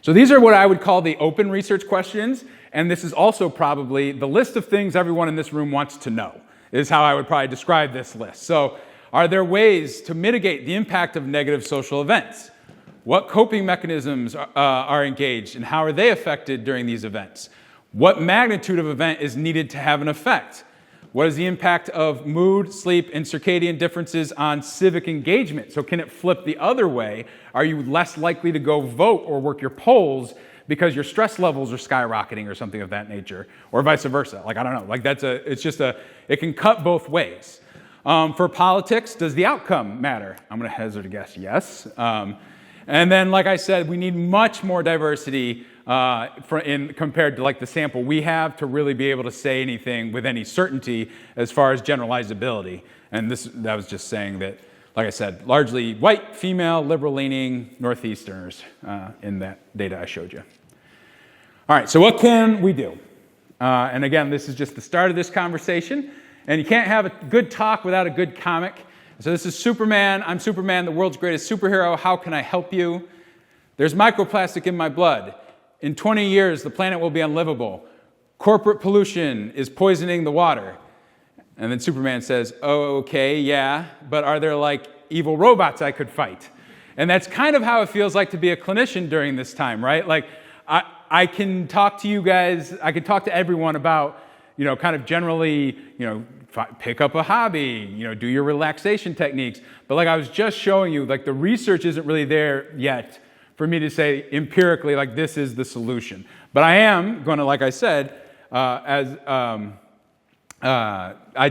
[SPEAKER 2] So these are what I would call the open research questions. And this is also probably the list of things everyone in this room wants to know, is how I would probably describe this list. So are there ways to mitigate the impact of negative social events? What coping mechanisms are engaged, and how are they affected during these events? What magnitude of event is needed to have an effect? What is the impact of mood, sleep, and circadian differences on civic engagement? So can it flip the other way? Are you less likely to go vote or work your polls because your stress levels are skyrocketing or something of that nature? Or vice versa? I don't know. It can cut both ways. For politics, does the outcome matter? I'm going to hazard a guess, yes. And then, like I said, we need much more diversity compared to the sample we have to really be able to say anything with any certainty as far as generalizability. And that was just saying that, like I said, largely white, female, liberal-leaning Northeasterners in that data I showed you. All right, so what can we do? And again, this is just the start of this conversation. And you can't have a good talk without a good comic. So this is Superman. I'm Superman, the world's greatest superhero. How can I help you? There's microplastic in my blood. In 20 years, the planet will be unlivable. Corporate pollution is poisoning the water. And then Superman says, oh, okay, yeah, but are there evil robots I could fight? And that's kind of how it feels like to be a clinician during this time, right? I can talk to you guys, I can talk to everyone about, kind of generally, pick up a hobby, do your relaxation techniques. But I was just showing you, the research isn't really there yet for me to say empirically, this is the solution. But I am going to, like I said, I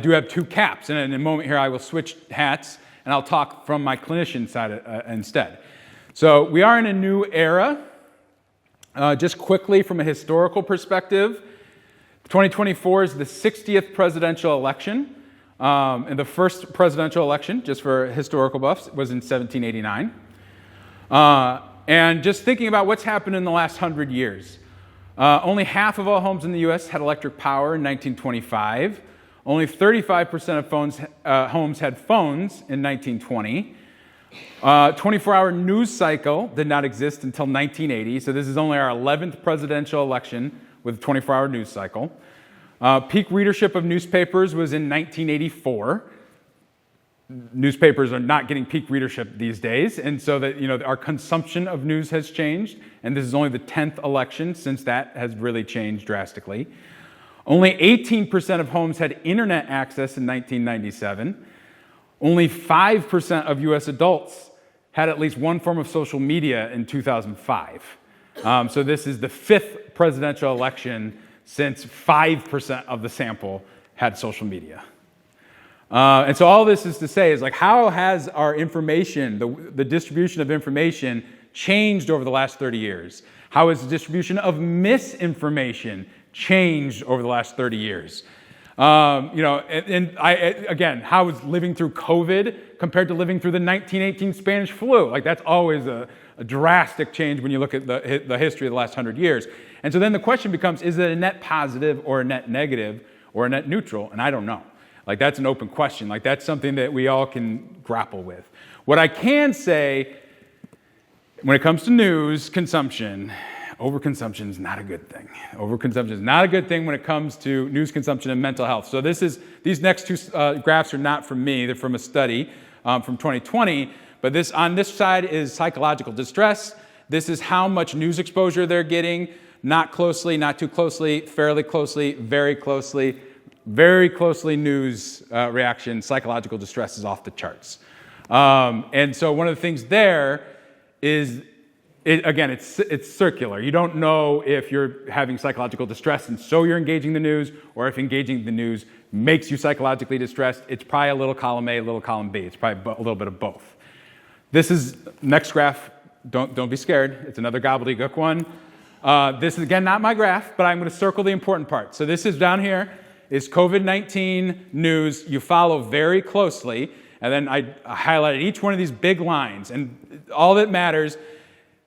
[SPEAKER 2] do have two caps, and in a moment here I will switch hats, and I'll talk from my clinician side instead. So we are in a new era. Just quickly from a historical perspective, 2024 is the 60th presidential election, and the first presidential election, just for historical buffs, was in 1789. And just thinking about what's happened in the last 100 years. Only half of all homes in the U.S. had electric power in 1925. Only 35% of homes had phones in 1920. 24-hour news cycle did not exist until 1980, so this is only our 11th presidential election with a 24-hour news cycle. Peak readership of newspapers was in 1984. Newspapers are not getting peak readership these days, and so that our consumption of news has changed, and this is only the 10th election since that has really changed drastically. Only 18% of homes had internet access in 1997. Only 5% of U.S. adults had at least one form of social media in 2005. So this is the fifth presidential election since 5% of the sample had social media. And so all this is to say is how has our information, the distribution of information, changed over the last 30 years? How has the distribution of misinformation changed over the last 30 years? How is living through COVID compared to living through the 1918 Spanish flu? That's always a drastic change when you look at the history of the last 100 years. And so then the question becomes, is it a net positive or a net negative or a net neutral? And I don't know. That's an open question. That's something that we all can grapple with. What I can say, when it comes to news consumption, overconsumption is not a good thing. Overconsumption is not a good thing when it comes to news consumption and mental health. So these next two graphs are not from me. They're from a study from 2020. But on this side is psychological distress. This is how much news exposure they're getting. Not closely, not too closely, fairly closely, very closely. Very closely news reaction, psychological distress is off the charts. And so one of the things there is, it's circular. You don't know if you're having psychological distress and so you're engaging the news, or if engaging the news makes you psychologically distressed. It's probably a little column A, a little column B. It's probably a little bit of both. This is, next graph, don't be scared. It's another gobbledygook one. This is, again, not my graph, but I'm going to circle the important part. So this is down here is COVID-19 news. You follow very closely, and then I highlighted each one of these big lines. And all that matters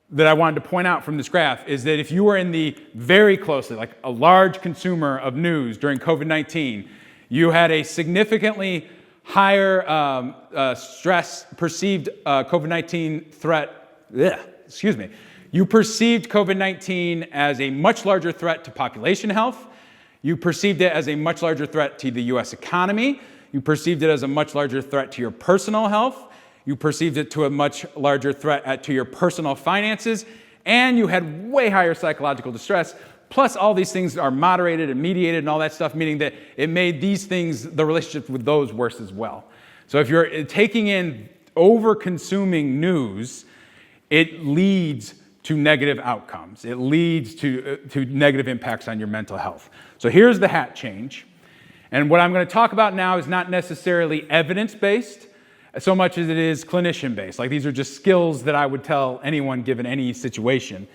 [SPEAKER 2] that I wanted to point out from this graph is that if you were in the very closely, like a large consumer of news during COVID-19, you had a significantly higher perceived COVID-19 threat. You perceived COVID-19 as a much larger threat to population health. You perceived it as a much larger threat to the U.S. economy. You perceived it as a much larger threat to your personal health. You perceived it to a much larger threat to your personal finances. And you had way higher psychological distress. Plus, all these things are moderated and mediated and all that stuff, meaning that it made these things, the relationship with those, worse as well. So if you're taking in over-consuming news, it leads to negative outcomes. It leads to negative impacts on your mental health. So here's the hat change. And what I'm going to talk about now is not necessarily evidence-based so much as it is clinician-based. Like, these are just skills that I would tell anyone given any situation.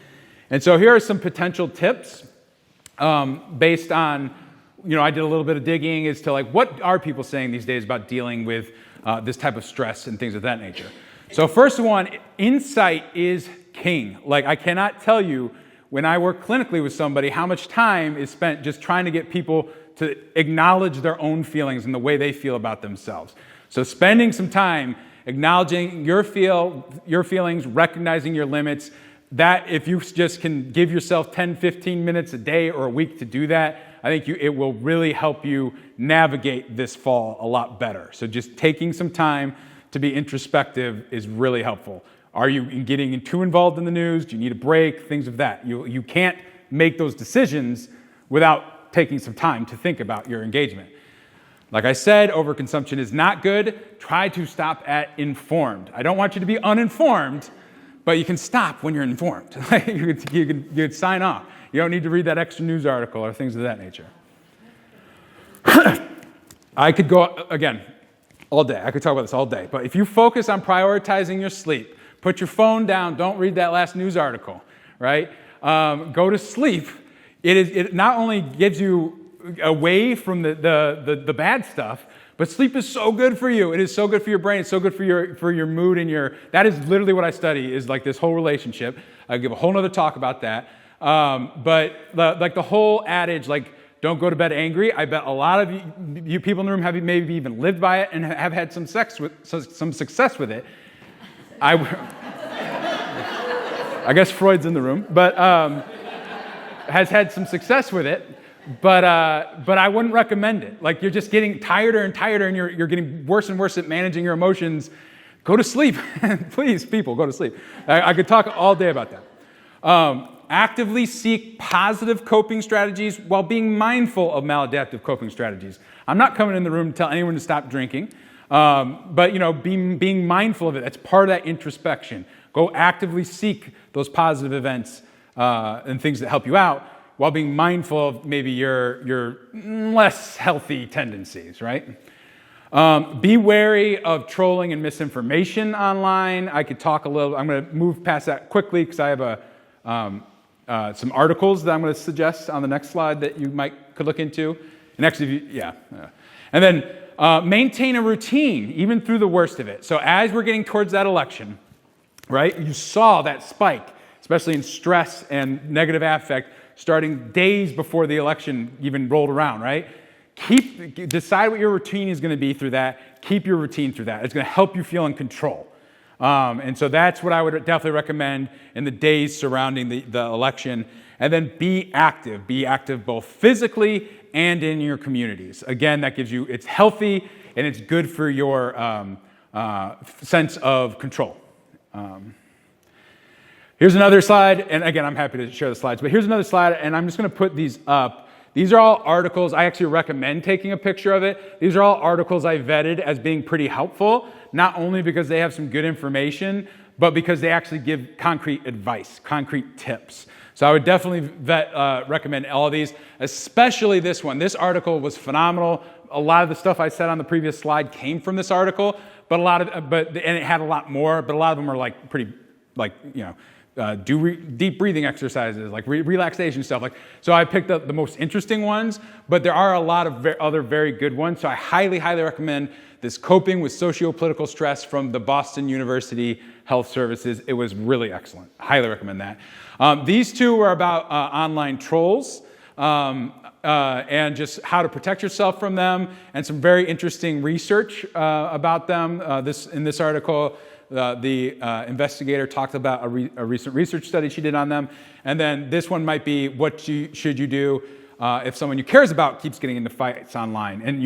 [SPEAKER 2] And so here are some potential tips based on, I did a little bit of digging as to like, what are people saying these days about dealing with this type of stress and things of that nature. So first one, insight is king. Like, I cannot tell you when I work clinically with somebody how much time is spent just trying to get people to acknowledge their own feelings and the way they feel about themselves. So spending some time acknowledging your feelings, recognizing your limits, that if you just can give yourself 10, 15 minutes a day or a week to do that, I think it will really help you navigate this fall a lot better. So just taking some time to be introspective is really helpful. Are you getting too involved in the news? Do you need a break? Things of that. You can't make those decisions without taking some time to think about your engagement. Like I said, overconsumption is not good. Try to stop at informed. I don't want you to be uninformed, but you can stop when you're informed. you can sign off. You don't need to read that extra news article or things of that nature. I could go, again, all day. I could talk about this all day. But if you focus on prioritizing your sleep, put your phone down, don't read that last news article, right? Go to sleep. It not only gives you away from the bad stuff, but sleep is so good for you. It is so good for your brain. It's so good for your mood and that is literally what I study, is like this whole relationship. I'll give a whole nother talk about that. But the whole adage, like, don't go to bed angry. I bet a lot of you people in the room have maybe even lived by it and have had some success with it. I guess Freud's in the room, but has had some success with it. But I wouldn't recommend it. Like, you're just getting tireder and tireder, and you're getting worse and worse at managing your emotions. Go to sleep. Please, people, go to sleep. I could talk all day about that. Actively seek positive coping strategies while being mindful of maladaptive coping strategies. I'm not coming in the room to tell anyone to stop drinking, but being mindful of it. That's part of that introspection. Go actively seek those positive events and things that help you out, while being mindful of maybe your less healthy tendencies, right? Be wary of trolling and misinformation online. I could talk a little. I'm going to move past that quickly because I have some articles that I'm going to suggest on the next slide that you could look into. And actually, and then maintain a routine even through the worst of it. So as we're getting towards that election, right? You saw that spike, especially in stress and negative affect, starting days before the election even rolled around, right? Decide what your routine is going to be through that. Keep your routine through that. It's going to help you feel in control. And so that's what I would definitely recommend in the days surrounding the election. And then be active. Be active both physically and in your communities. Again, that gives you, it's healthy and it's good for your sense of control. Here's another slide, and again, I'm happy to share the slides, but here's another slide, and I'm just going to put these up. These are all articles. I actually recommend taking a picture of it. These are all articles I vetted as being pretty helpful, not only because they have some good information, but because they actually give concrete advice, concrete tips. So I would definitely recommend all of these, especially this one. This article was phenomenal. A lot of the stuff I said on the previous slide came from this article, and it had a lot more, but a lot of them are like pretty, like, deep breathing exercises, like relaxation stuff. So I picked up the most interesting ones, but there are a lot of other very good ones. So I highly, highly recommend this Coping with Socio-Political Stress from the Boston University Health Services. It was really excellent. Highly recommend that. These two were about online trolls and just how to protect yourself from them, and some very interesting research about them. In this article, the investigator talked about a recent research study she did on them. And then this one might be, what should you do if someone you cares about keeps getting into fights online? And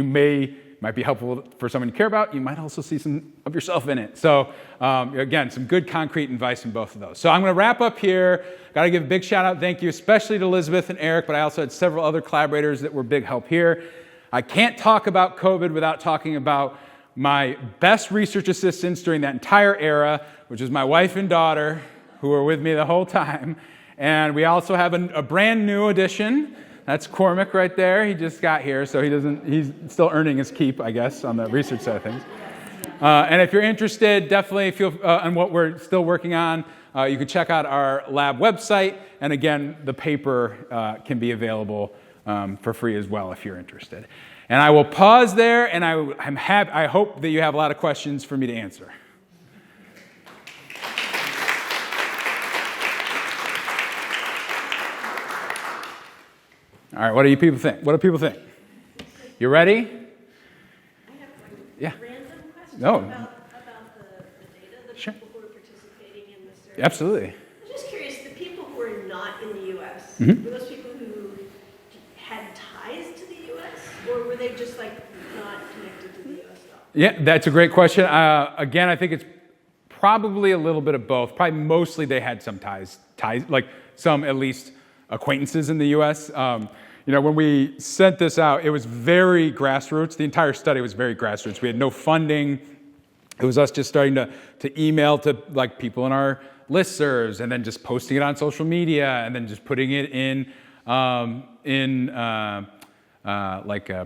[SPEAKER 2] might be helpful for someone you care about. You might also see some of yourself in it. So again, some good concrete advice in both of those. So I'm going to wrap up here. Got to give a big shout out, thank you, especially to Elizabeth and Eric, but I also had several other collaborators that were big help here. I can't talk about COVID without talking about my best research assistants during that entire era, which is my wife and daughter, who were with me the whole time. And we also have a brand new addition. That's Cormac right there. He just got here, so he's still earning his keep, I guess, on the research side of things. And if you're interested, definitely feel on what we're still working on. You can check out our lab website. And again, the paper can be available for free as well if you're interested. And I will pause there, and I hope that you have a lot of questions for me to answer. All right, what do people think? What do people think? You ready?
[SPEAKER 4] I have random questions about the data, the
[SPEAKER 2] Sure.
[SPEAKER 4] people who are participating in the survey.
[SPEAKER 2] Absolutely.
[SPEAKER 4] I'm just curious, the people who are not in the U.S.,
[SPEAKER 2] Mm-hmm.
[SPEAKER 4] were those people who had ties to the U.S., or were they just like not connected to the U.S. at all?
[SPEAKER 2] Yeah, that's a great question. Again, I think it's probably a little bit of both. Probably mostly they had some ties, like some at least acquaintances in the U.S. When we sent this out, it was very grassroots. The entire study was very grassroots. We had no funding. It was us just starting to email to like people in our listservs, and then just posting it on social media, and then just putting it in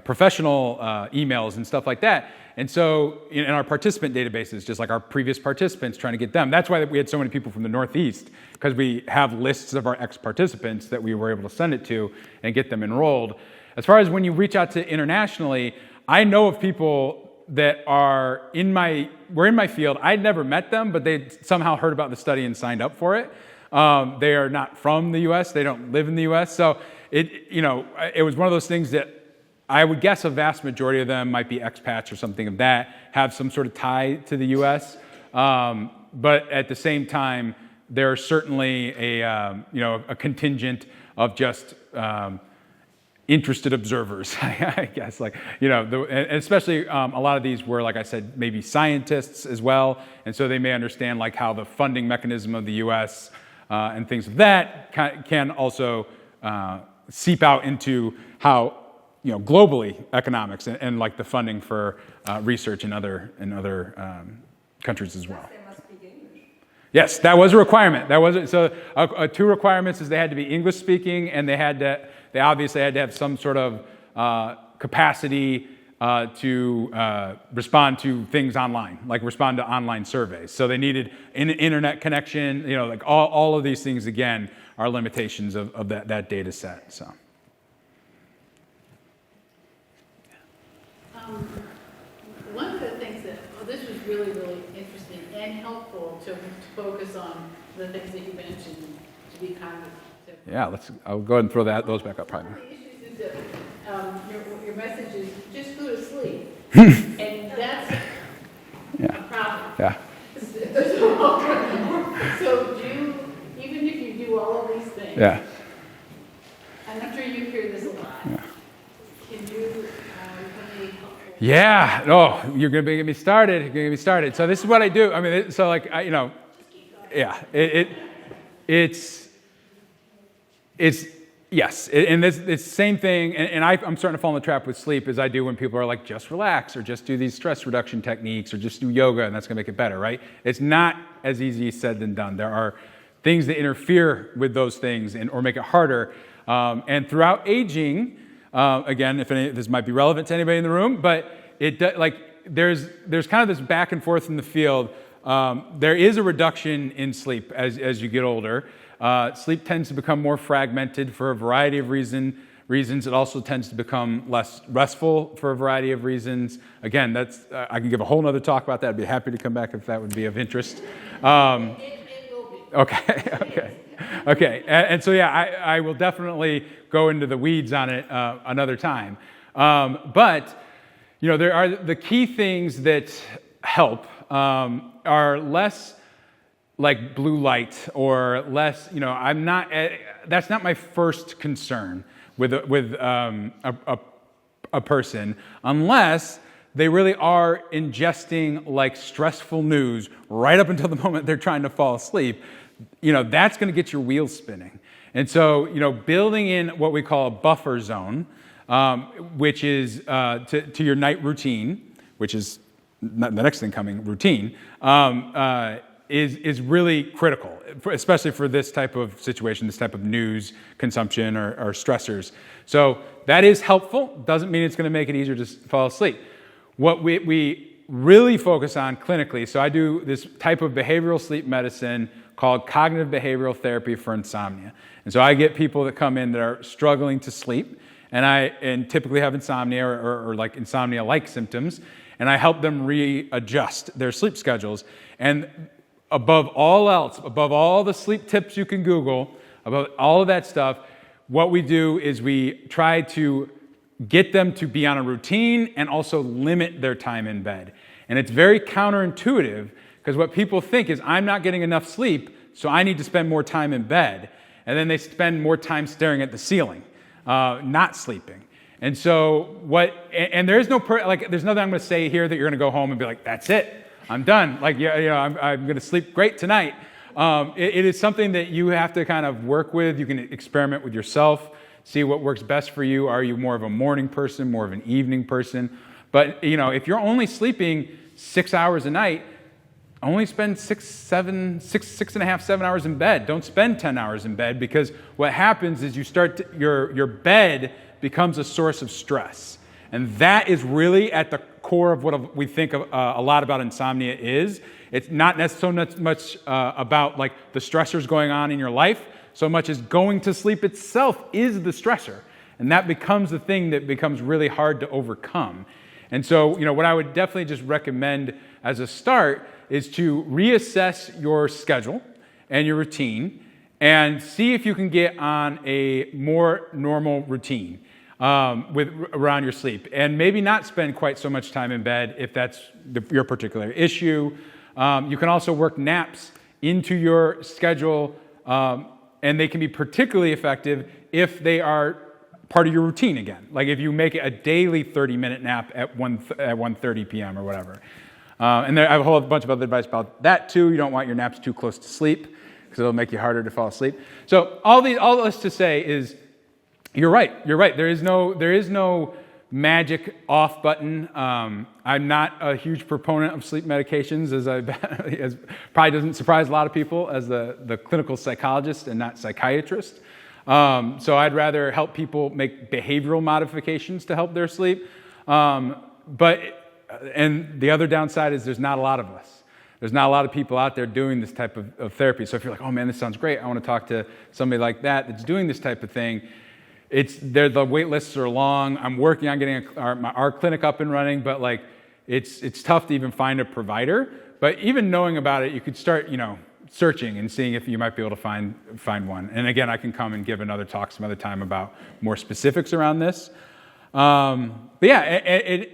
[SPEAKER 2] professional emails and stuff like that. And so in our participant databases, just like our previous participants, trying to get them. That's why we had so many people from the Northeast, because we have lists of our ex-participants that we were able to send it to and get them enrolled. As far as when you reach out to internationally, I know of people that were in my field. I'd never met them, but they somehow heard about the study and signed up for it. They are not from the U.S. They don't live in the U.S. So it was one of those things that I would guess a vast majority of them might be expats or something of that, have some sort of tie to the U.S. But at the same time, there are certainly a contingent of just interested observers, I guess. And especially a lot of these were, like I said, maybe scientists as well, and so they may understand like how the funding mechanism of the U.S. And things of that can also seep out into how globally economics and like the funding for research in other countries as well.
[SPEAKER 3] They must speak English.
[SPEAKER 2] Yes, that was a requirement. That was so. Two requirements is they had to be English speaking, and they obviously had to have some sort of capacity to respond to things online, like respond to online surveys. So they needed an internet connection. Like all of these things again are limitations of that data set. So.
[SPEAKER 5] One of the things this was really, really interesting and helpful to focus on the things that you mentioned to be cognitive.
[SPEAKER 2] Yeah, I'll go ahead and throw those back up probably.
[SPEAKER 5] One of the issues is that your message is just go to sleep. And that's a problem.
[SPEAKER 2] Yeah.
[SPEAKER 5] So even if you do all of these things,
[SPEAKER 2] Yeah.
[SPEAKER 5] and I'm sure you hear this a lot, can you become helpful?
[SPEAKER 2] Yeah. Oh, you're going to get me started. You're going to get me started. So this is what I do. I mean, so like, yeah. It's yes, and it's the same thing, and I'm starting to fall in the trap with sleep as I do when people are like, just relax, or just do these stress reduction techniques, or just do yoga, and that's going to make it better, right? It's not as easy said than done. There are things that interfere with those things or make it harder, and throughout aging, again, if this might be relevant to anybody in the room, but there's kind of this back and forth in the field. There is a reduction in sleep as you get older. Sleep tends to become more fragmented for a variety of reasons. It also tends to become less restful for a variety of reasons. Again, I can give a whole nother talk about that. I'd be happy to come back if that would be of interest.
[SPEAKER 5] It will be.
[SPEAKER 2] Okay. And so, yeah, I will definitely go into the weeds on it another time. But, there are the key things that help are less like blue light or less, that's not my first concern with a person, unless they really are ingesting like stressful news right up until the moment they're trying to fall asleep. That's going to get your wheels spinning. And so, building in what we call a buffer zone, which is to your night routine, which is the next thing coming, routine, is really critical, especially for this type of situation, this type of news consumption or stressors. So that is helpful. Doesn't mean it's going to make it easier to fall asleep. What we really focus on clinically, so I do this type of behavioral sleep medicine called cognitive behavioral therapy for insomnia. And so I get people that come in that are struggling to sleep, and typically have insomnia or like insomnia-like symptoms, and I help them readjust their sleep schedules. And above all else, above all the sleep tips you can Google, above all of that stuff, what we do is we try to get them to be on a routine and also limit their time in bed. And it's very counterintuitive, because what people think is, I'm not getting enough sleep, so I need to spend more time in bed. And then they spend more time staring at the ceiling, not sleeping. And so there is there's nothing I'm going to say here that you're going to go home and be like, that's it. I'm done. I'm going to sleep great tonight. It is something that you have to kind of work with. You can experiment with yourself, see what works best for you. Are you more of a morning person, more of an evening person? But, if you're only sleeping 6 hours a night, only spend 6.5, 7 hours in bed. Don't spend 10 hours in bed, because what happens is your bed becomes a source of stress. And that is really at the core of what we think a lot about insomnia is. It's not so much about like the stressors going on in your life, so much as going to sleep itself is the stressor. And that becomes the thing that becomes really hard to overcome. And so, what I would definitely just recommend as a start is to reassess your schedule and your routine and see if you can get on a more normal routine around your sleep, and maybe not spend quite so much time in bed if that's your particular issue. You can also work naps into your schedule, and they can be particularly effective if they are part of your routine again. Like if you make it a daily 30-minute nap at 1:30 p.m. or whatever. And I have a whole bunch of other advice about that too. You don't want your naps too close to sleep, because it'll make you harder to fall asleep. So all this to say is, you're right. There is no magic off button. I'm not a huge proponent of sleep medications, as probably doesn't surprise a lot of people, as the clinical psychologist and not psychiatrist. So I'd rather help people make behavioral modifications to help their sleep. And the other downside is there's not a lot of us. There's not a lot of people out there doing this type of therapy. So if you're like, oh man, this sounds great, I want to talk to somebody like that's doing this type of thing, the wait lists are long. I'm working on getting our clinic up and running, but it's tough to even find a provider. But even knowing about it, you could start, searching and seeing if you might be able to find one. And again, I can come and give another talk some other time about more specifics around this. But yeah,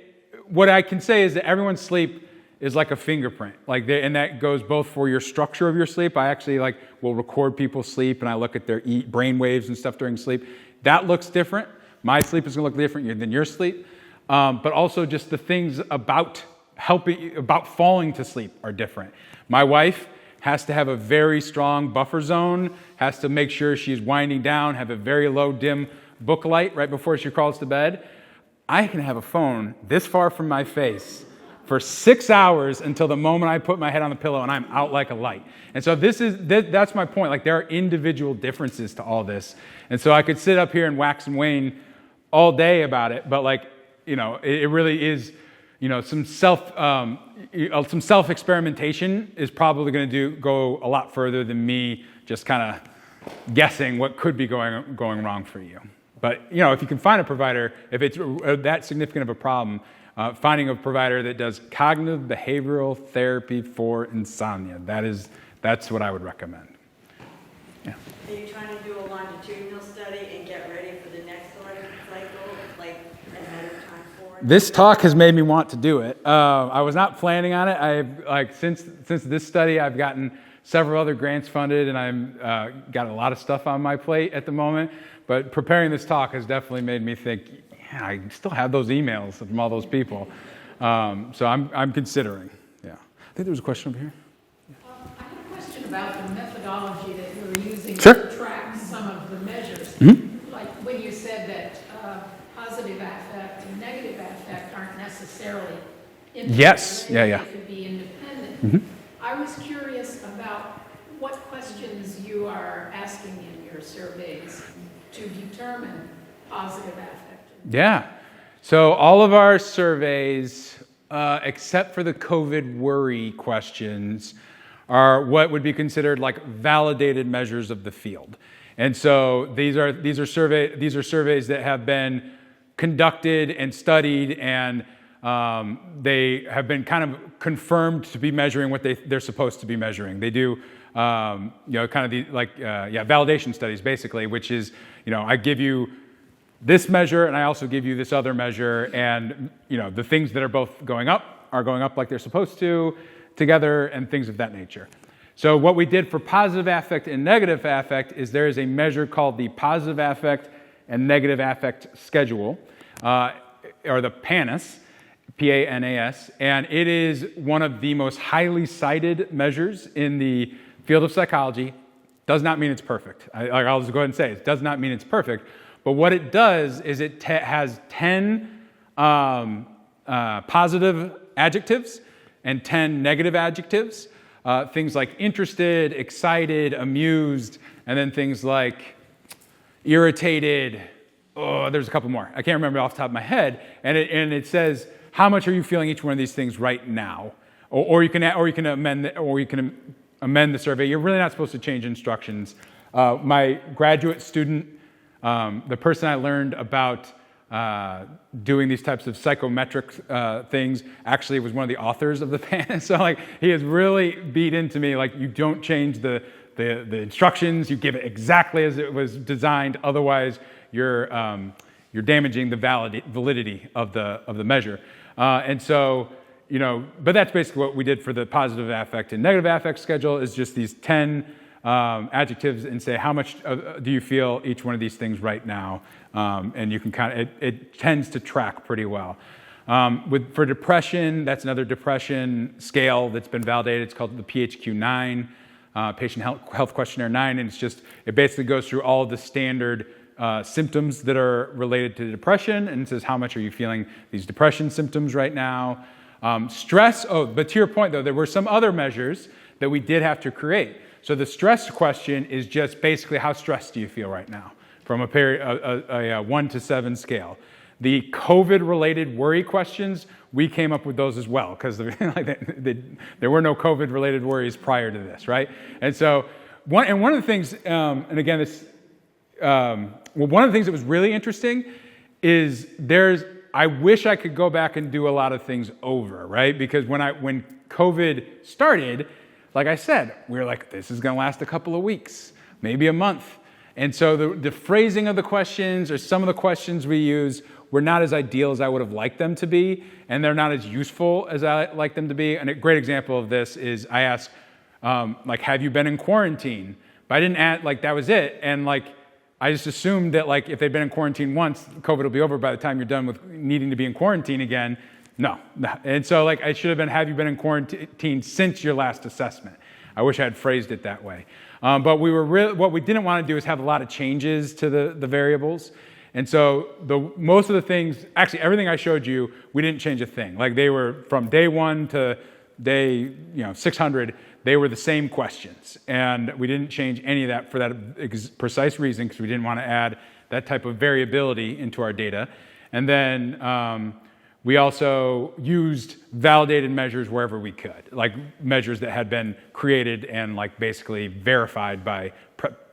[SPEAKER 2] what I can say is that everyone's sleep is like a fingerprint, and that goes both for your structure of your sleep. I actually will record people's sleep, and I look at their brain waves and stuff during sleep. That looks different. My sleep is going to look different than your sleep. But also just the things about falling to sleep are different. My wife has to have a very strong buffer zone, has to make sure she's winding down, have a very low dim book light right before she crawls to bed. I can have a phone this far from my face for 6 hours until the moment I put my head on the pillow and I'm out like a light. And so that's my point. Like, there are individual differences to all this. And so I could sit up here and wax and wane all day about it, but like, it really is, some self-experimentation is probably going to go a lot further than me just kind of guessing what could be going wrong for you. But, if you can find a provider, if it's that significant of a problem, finding a provider that does cognitive behavioral therapy for insomnia, that's what I would recommend. Yeah.
[SPEAKER 3] Are you trying to do a longitudinal study and get ready for the next cycle, like ahead of time for it?
[SPEAKER 2] This talk has made me want to do it. I was not planning on it. Since this study, I've gotten several other grants funded, and I've got a lot of stuff on my plate at the moment. But preparing this talk has definitely made me think, yeah, I still have those emails from all those people. So I'm considering. Yeah. I think there was a question over here.
[SPEAKER 5] I have a question about the methodology that you're using
[SPEAKER 2] Sure.
[SPEAKER 5] to track some of the measures. Like when you said that positive affect and negative affect aren't necessarily independent.
[SPEAKER 2] Yes. Yeah.
[SPEAKER 5] They could be independent. I was curious about what questions you are asking in your surveys to determine positive affect.
[SPEAKER 2] Yeah. So all of our surveys, except for the COVID worry questions, are what would be considered like validated measures of the field. And so these are surveys that have been conducted and studied, and they have been kind of confirmed to be measuring what they're supposed to be measuring. They do validation studies basically, which is, I give you this measure and I also give you this other measure, and the things that are both going up are going up like they're supposed to together, and things of that nature. So what we did for positive affect and negative affect is there is a measure called the positive affect and negative affect schedule, or the PANAS, PANAS, and it is one of the most highly cited measures in the field of psychology. Does not mean it's perfect. I'll just go ahead and say it does not mean it's perfect, but what it does is it has 10 positive adjectives and 10 negative adjectives, things like interested, excited, amused, and then things like irritated. Oh, there's a couple more. I can't remember off the top of my head. And it says, how much are you feeling each one of these things right now? Or you can amend the survey. You're really not supposed to change instructions. My graduate student, the person I learned about doing these types of psychometric things, actually was one of the authors of the PAN. So he has really beat into me, you don't change the instructions, you give it exactly as it was designed, otherwise you're damaging the validity of the measure. And so, but that's basically what we did for the positive affect and negative affect schedule, is just these 10 adjectives, and say, how much do you feel each one of these things right now? And you can it tends to track pretty well. For depression, that's another depression scale that's been validated. It's called the PHQ-9, Patient Health Questionnaire 9, and it basically goes through all of the standard symptoms that are related to depression, and it says, how much are you feeling these depression symptoms right now? Stress, but to your point though, there were some other measures that we did have to create. So the stress question is just basically, how stressed do you feel right now, from a 1 to 7 scale. The COVID-related worry questions, we came up with those as well, because there were no COVID-related worries prior to this, right? And so, one of the things, and again, one of the things that was really interesting is I wish I could go back and do a lot of things over, right? Because when COVID started, like I said, we were like, this is going to last a couple of weeks, maybe a month. And so the phrasing of the questions, or some of the questions we use, were not as ideal as I would have liked them to be, and they're not as useful as I like them to be. And a great example of this is I asked, have you been in quarantine? But I didn't add, that was it. And I just assumed that if they'd been in quarantine once, COVID will be over by the time you're done with needing to be in quarantine again. No. And so I should have been, have you been in quarantine since your last assessment? I wish I had phrased it that way. But what we didn't want to do is have a lot of changes to the variables. And so most of the things, actually everything I showed you, we didn't change a thing. Like they were from day 1 to day 600, they were the same questions. And we didn't change any of that for that precise reason, because we didn't want to add that type of variability into our data. And then we also used validated measures wherever we could, like measures that had been created and like basically verified by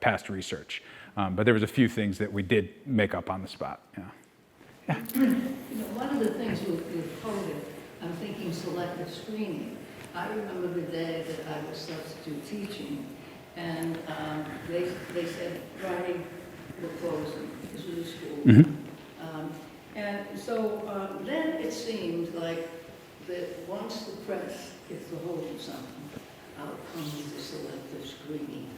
[SPEAKER 2] past research. But there was a few things that we did make up on the spot. Yeah.
[SPEAKER 6] One of the things with COVID, I'm thinking selective screening. I remember the day that I was substitute teaching, and they said Friday we're closing. This was a school.
[SPEAKER 2] Mm-hmm.
[SPEAKER 6] And so then it seemed like that once the press gets a hold of something, out comes the selective screening.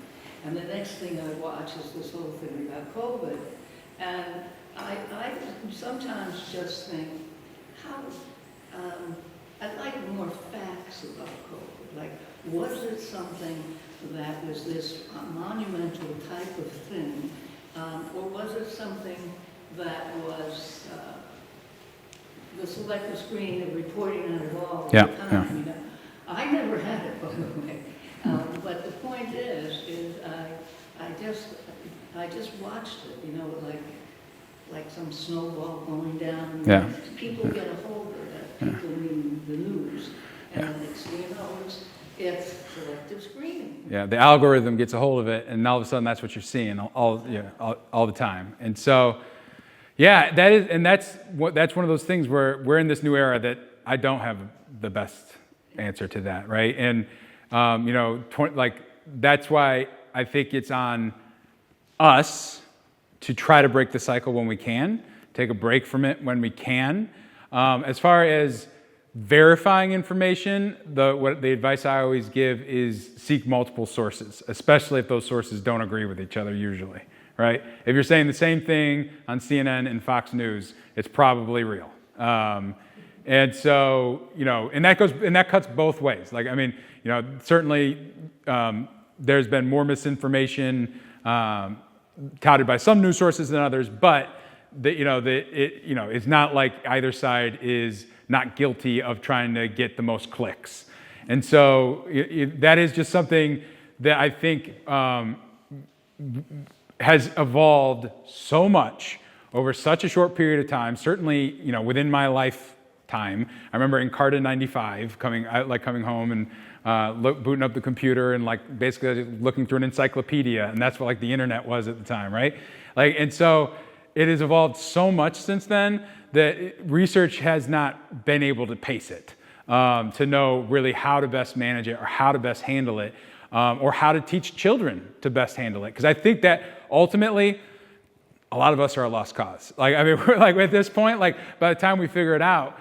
[SPEAKER 6] And the next thing I watch is this whole thing about COVID. And I sometimes just think, I'd like more facts about COVID. Like, was it something that was this monumental type of thing, or was it something that was the selective screening and reporting on it all the time? I never had it, by the way. But the point is I just watched it, like some snowball going down.
[SPEAKER 2] Yeah.
[SPEAKER 6] People get a hold of that. People mean the news, and the next thing you know, it's selective screening.
[SPEAKER 2] Yeah, the algorithm gets a hold of it, and all of a sudden that's what you're seeing all the time. And so, yeah, that's one of those things where we're in this new era that I don't have the best answer to that, right? And that's why I think it's on us to try to break the cycle when we can, take a break from it when we can. As far as verifying information, the advice I always give is seek multiple sources, especially if those sources don't agree with each other usually, right? If you're saying the same thing on CNN and Fox News, it's probably real. And so, and that cuts both ways. Like, I mean, certainly there's been more misinformation touted by some news sources than others, but it's not like either side is not guilty of trying to get the most clicks. And so that is just something that I think has evolved so much over such a short period of time, certainly, within my lifetime. I remember in Carta 95, coming home and booting up the computer and basically looking through an encyclopedia, and that's what the internet was at the time, right? And so it has evolved so much since then that research has not been able to pace it, to know really how to best manage it or how to best handle it, or how to teach children to best handle it. Because I think that ultimately, a lot of us are a lost cause. We're at this point, by the time we figure it out,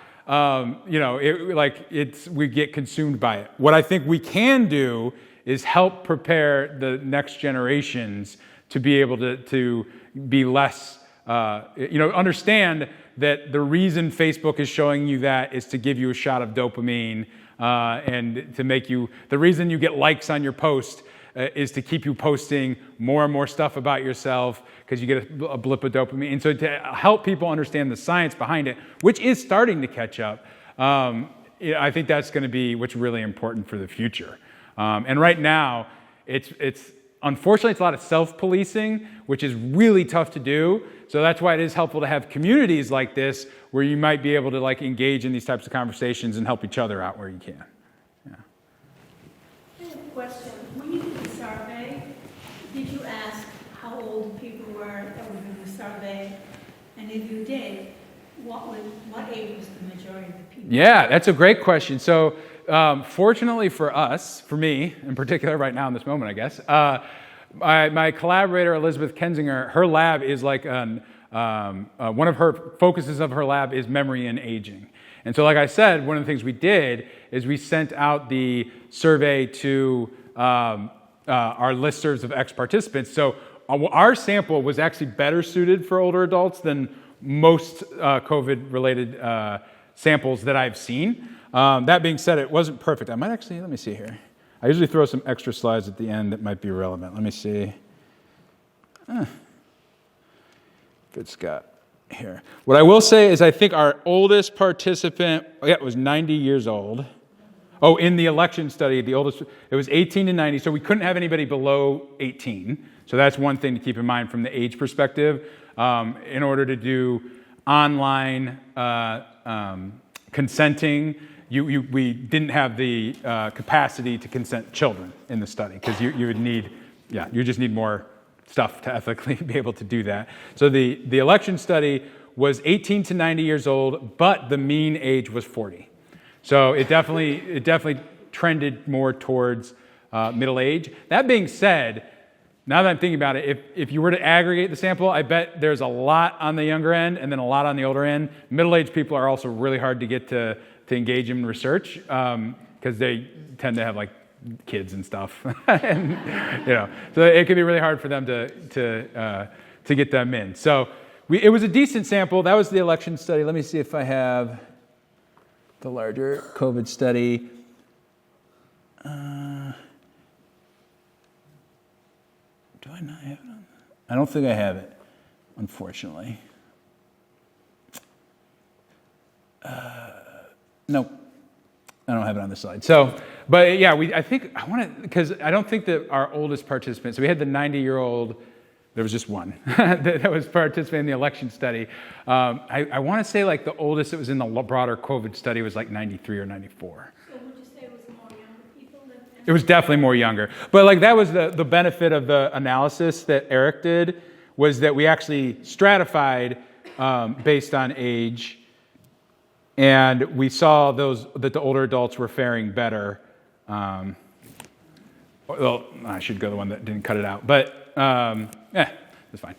[SPEAKER 2] we get consumed by it. What I think we can do is help prepare the next generations to be able to be less, understand that the reason Facebook is showing you that is to give you a shot of dopamine, and to make you, the reason you get likes on your post is to keep you posting more and more stuff about yourself because you get a blip of dopamine. And so to help people understand the science behind it, which is starting to catch up, I think that's going to be what's really important for the future. And right now, it's unfortunately, it's a lot of self-policing, which is really tough to do. So that's why it is helpful to have communities like this where you might be able to engage in these types of conversations and help each other out where you can. Yeah.
[SPEAKER 4] I have a question. When you did the survey, did you ask how old people were that were doing the survey? And if you did, what age was the majority of the people?
[SPEAKER 2] Yeah, that's a great question. So fortunately for us, for me in particular right now in this moment, I guess, my collaborator, Elizabeth Kensinger, her lab is one of her focuses of her lab is memory and aging. And so like I said, one of the things we did is we sent out the survey to our listservs of ex-participants. So our sample was actually better suited for older adults than most COVID-related samples that I've seen. That being said, it wasn't perfect. I might actually, let me see here. I usually throw some extra slides at the end that might be relevant. Let me see. If it's got here. What I will say is I think our oldest participant, was 90 years old. Oh, in the election study, the oldest, it was 18 to 90, so we couldn't have anybody below 18. So that's one thing to keep in mind from the age perspective. In order to do online consenting, we didn't have the capacity to consent children in the study because you would need, you just need more stuff to ethically be able to do that. So the election study was 18 to 90 years old, but the mean age was 40. So it definitely trended more towards middle age. That being said, now that I'm thinking about it, if you were to aggregate the sample, I bet there's a lot on the younger end and then a lot on the older end. Middle-aged people are also really hard to get to engage in research because they tend to have like kids and stuff, and, so it can be really hard for them to get them in. So it was a decent sample. That was the election study. Let me see if I have the larger COVID study. Do I not have it on? I don't think I have it, unfortunately. No, I don't have it on the slide. So, but yeah, because I don't think that our oldest participant, so we had the 90-year-old, there was just one that was participating in the election study. I want to say like the oldest that was in the broader COVID study was like 93 or 94.
[SPEAKER 4] So would you say it was more younger people than?
[SPEAKER 2] It was definitely more younger. But like that was the benefit of the analysis that Eric did, was that we actually stratified based on age, and we saw that the older adults were faring better. Well, I should go to the one that didn't cut it out, but that's fine.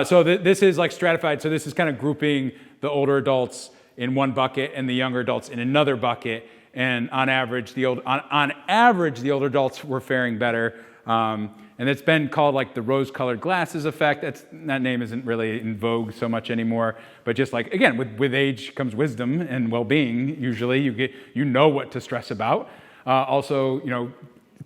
[SPEAKER 2] So this is like stratified. So this is kind of grouping the older adults in one bucket and the younger adults in another bucket. And on average, the older adults were faring better. And it's been called like the rose-colored glasses effect. That name isn't really in vogue so much anymore. But just like, again, with age comes wisdom and well-being. Usually you know what to stress about. Also,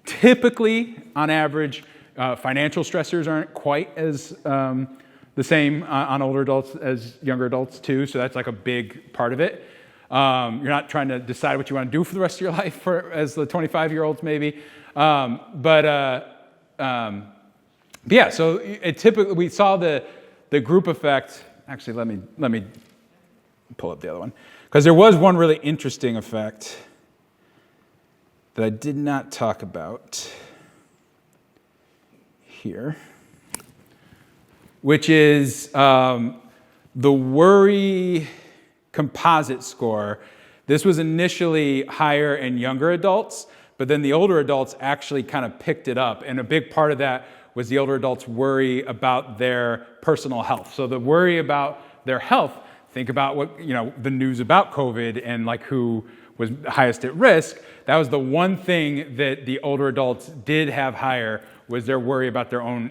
[SPEAKER 2] typically on average, financial stressors aren't quite as the same on older adults as younger adults too. So that's like a big part of it. You're not trying to decide what you want to do for the rest of your life as the 25-year-olds maybe. But yeah, so typically we saw the group effect. Actually, let me pull up the other one, because there was one really interesting effect that I did not talk about here, which is the worry composite score. This was initially higher in younger adults, but then the older adults actually kind of picked it up. And a big part of that was the older adults' worry about their personal health. So the worry about their health, think about what, the news about COVID and like who was highest at risk. That was the one thing that the older adults did have higher, was their worry about their own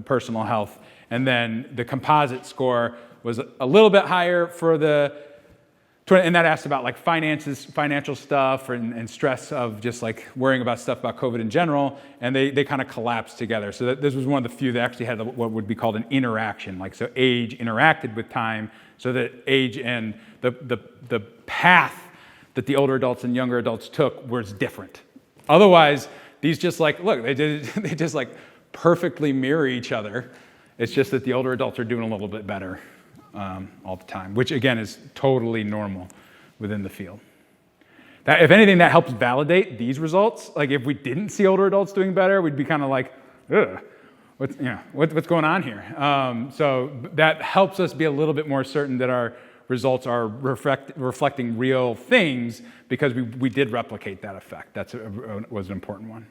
[SPEAKER 2] personal health. And then the composite score was a little bit higher and that asked about like finances, financial stuff, and stress of just like worrying about stuff about COVID in general, and they kind of collapsed together. So this was one of the few that actually had what would be called an interaction. Like, so age interacted with time, so that age and the path that the older adults and younger adults took was different. Otherwise, these just like, look, they just like perfectly mirror each other. It's just that the older adults are doing a little bit better all the time, which again is totally normal within the field. That, if anything, that helps validate these results. Like if we didn't see older adults doing better, we'd be kind of like, ugh, what's going on here? So that helps us be a little bit more certain that our results are reflecting real things, because we did replicate that effect. That was an important one.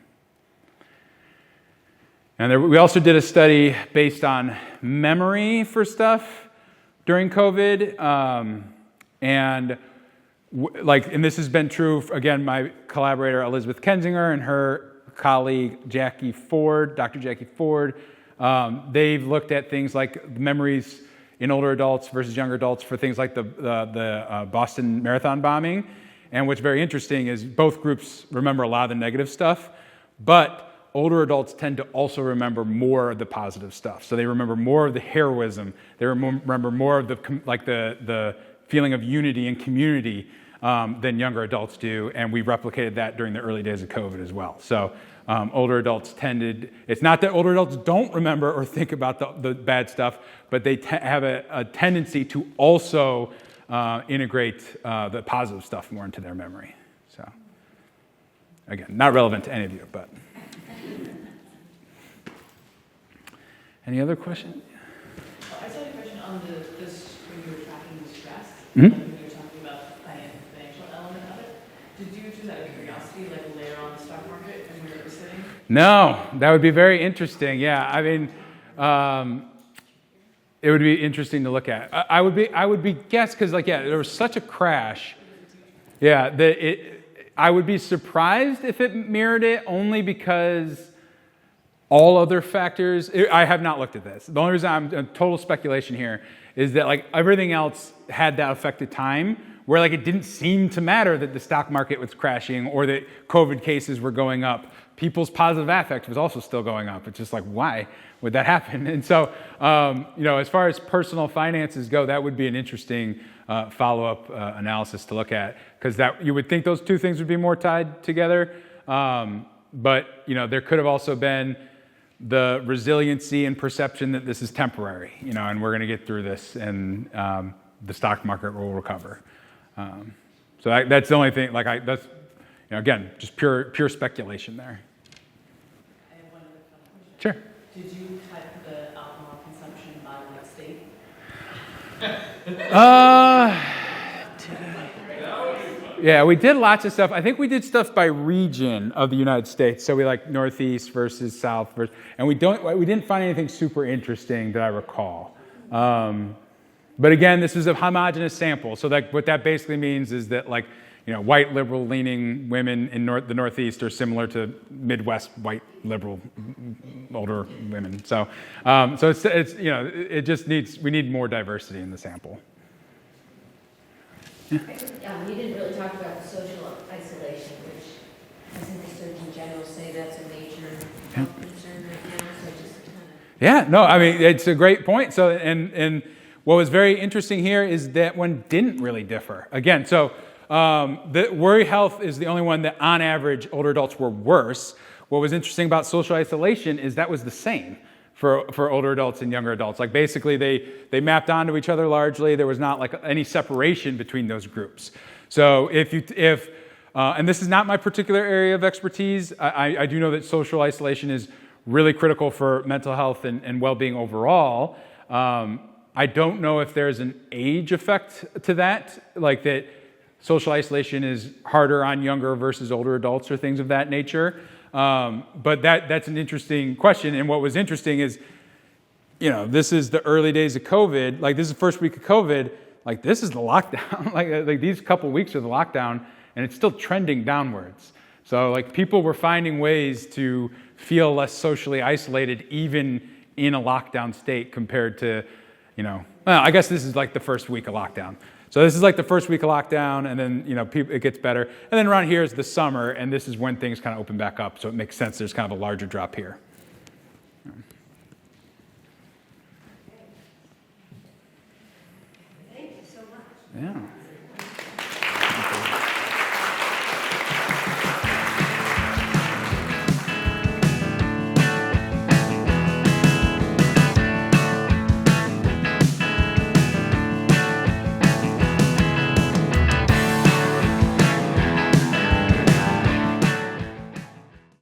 [SPEAKER 2] And we also did a study based on memory for stuff during COVID, and this has been true. Again, my collaborator Elizabeth Kensinger and her colleague Dr. Jackie Ford, they've looked at things like memories in older adults versus younger adults for things like the Boston Marathon bombing. And what's very interesting is both groups remember a lot of the negative stuff, But older adults tend to also remember more of the positive stuff. So they remember more of the heroism. They remember more of the feeling of unity and community than younger adults do. And we replicated that during the early days of COVID as well. So older adults tended, it's not that older adults don't remember or think about the bad stuff, but they have a tendency to also integrate the positive stuff more into their memory. So again, not relevant to any of you, but. Any other questions?
[SPEAKER 7] I saw a question on this when you were tracking the stress,
[SPEAKER 2] Mhm.
[SPEAKER 7] like when you were talking about the financial element of it. Did you, just out of curiosity, like layer on the stock market and where it was sitting?
[SPEAKER 2] No, that would be very interesting. Yeah, I mean, it would be interesting to look at. I would be guess because there was such a crash. Yeah, I would be surprised if it mirrored it only because. All other factors, I have not looked at this. The only reason I'm total speculation here is that everything else had that affected time where it didn't seem to matter that the stock market was crashing or that COVID cases were going up. People's positive affect was also still going up. It's just why would that happen? And so, as far as personal finances go, that would be an interesting follow-up analysis to look at because you would think those two things would be more tied together. But, there could have also been the resiliency and perception that this is temporary, and we're going to get through this and the stock market will recover. So that's the only thing, that's, again, just pure speculation there.
[SPEAKER 7] I have one other question.
[SPEAKER 2] Sure.
[SPEAKER 7] Did you cut the alcohol consumption by state?
[SPEAKER 2] Yeah, we did lots of stuff. I think we did stuff by region of the United States. So we Northeast versus South, and we didn't find anything super interesting that I recall. But again, this is a homogeneous sample. So what that basically means is that white liberal leaning women in the Northeast are similar to Midwest white liberal older women. So we need more diversity in the sample.
[SPEAKER 8] You didn't really talk about social isolation, which I think the Surgeon General say that's a major health concern right now, so just kind of...
[SPEAKER 2] Yeah, no, I mean, it's a great point. So, and what was very interesting here is that one didn't really differ. Again, so the worry health is the only one that on average older adults were worse. What was interesting about social isolation is that was the same for older adults and younger adults. Basically they mapped onto each other largely. There was not any separation between those groups. So if and this is not my particular area of expertise, I do know that social isolation is really critical for mental health and well-being overall. I don't know if there's an age effect to that, that social isolation is harder on younger versus older adults or things of that nature. But that's an interesting question. And what was interesting is, this is the early days of COVID. This is the first week of COVID. This is the lockdown. These couple weeks of the lockdown, and it's still trending downwards. So people were finding ways to feel less socially isolated even in a lockdown state compared to, well, I guess this is the first week of lockdown. So this is the first week of lockdown, and then it gets better. And then around here is the summer, and this is when things kind of open back up. So it makes sense. There's kind of a larger drop here.
[SPEAKER 1] Thank you so much.
[SPEAKER 2] Yeah.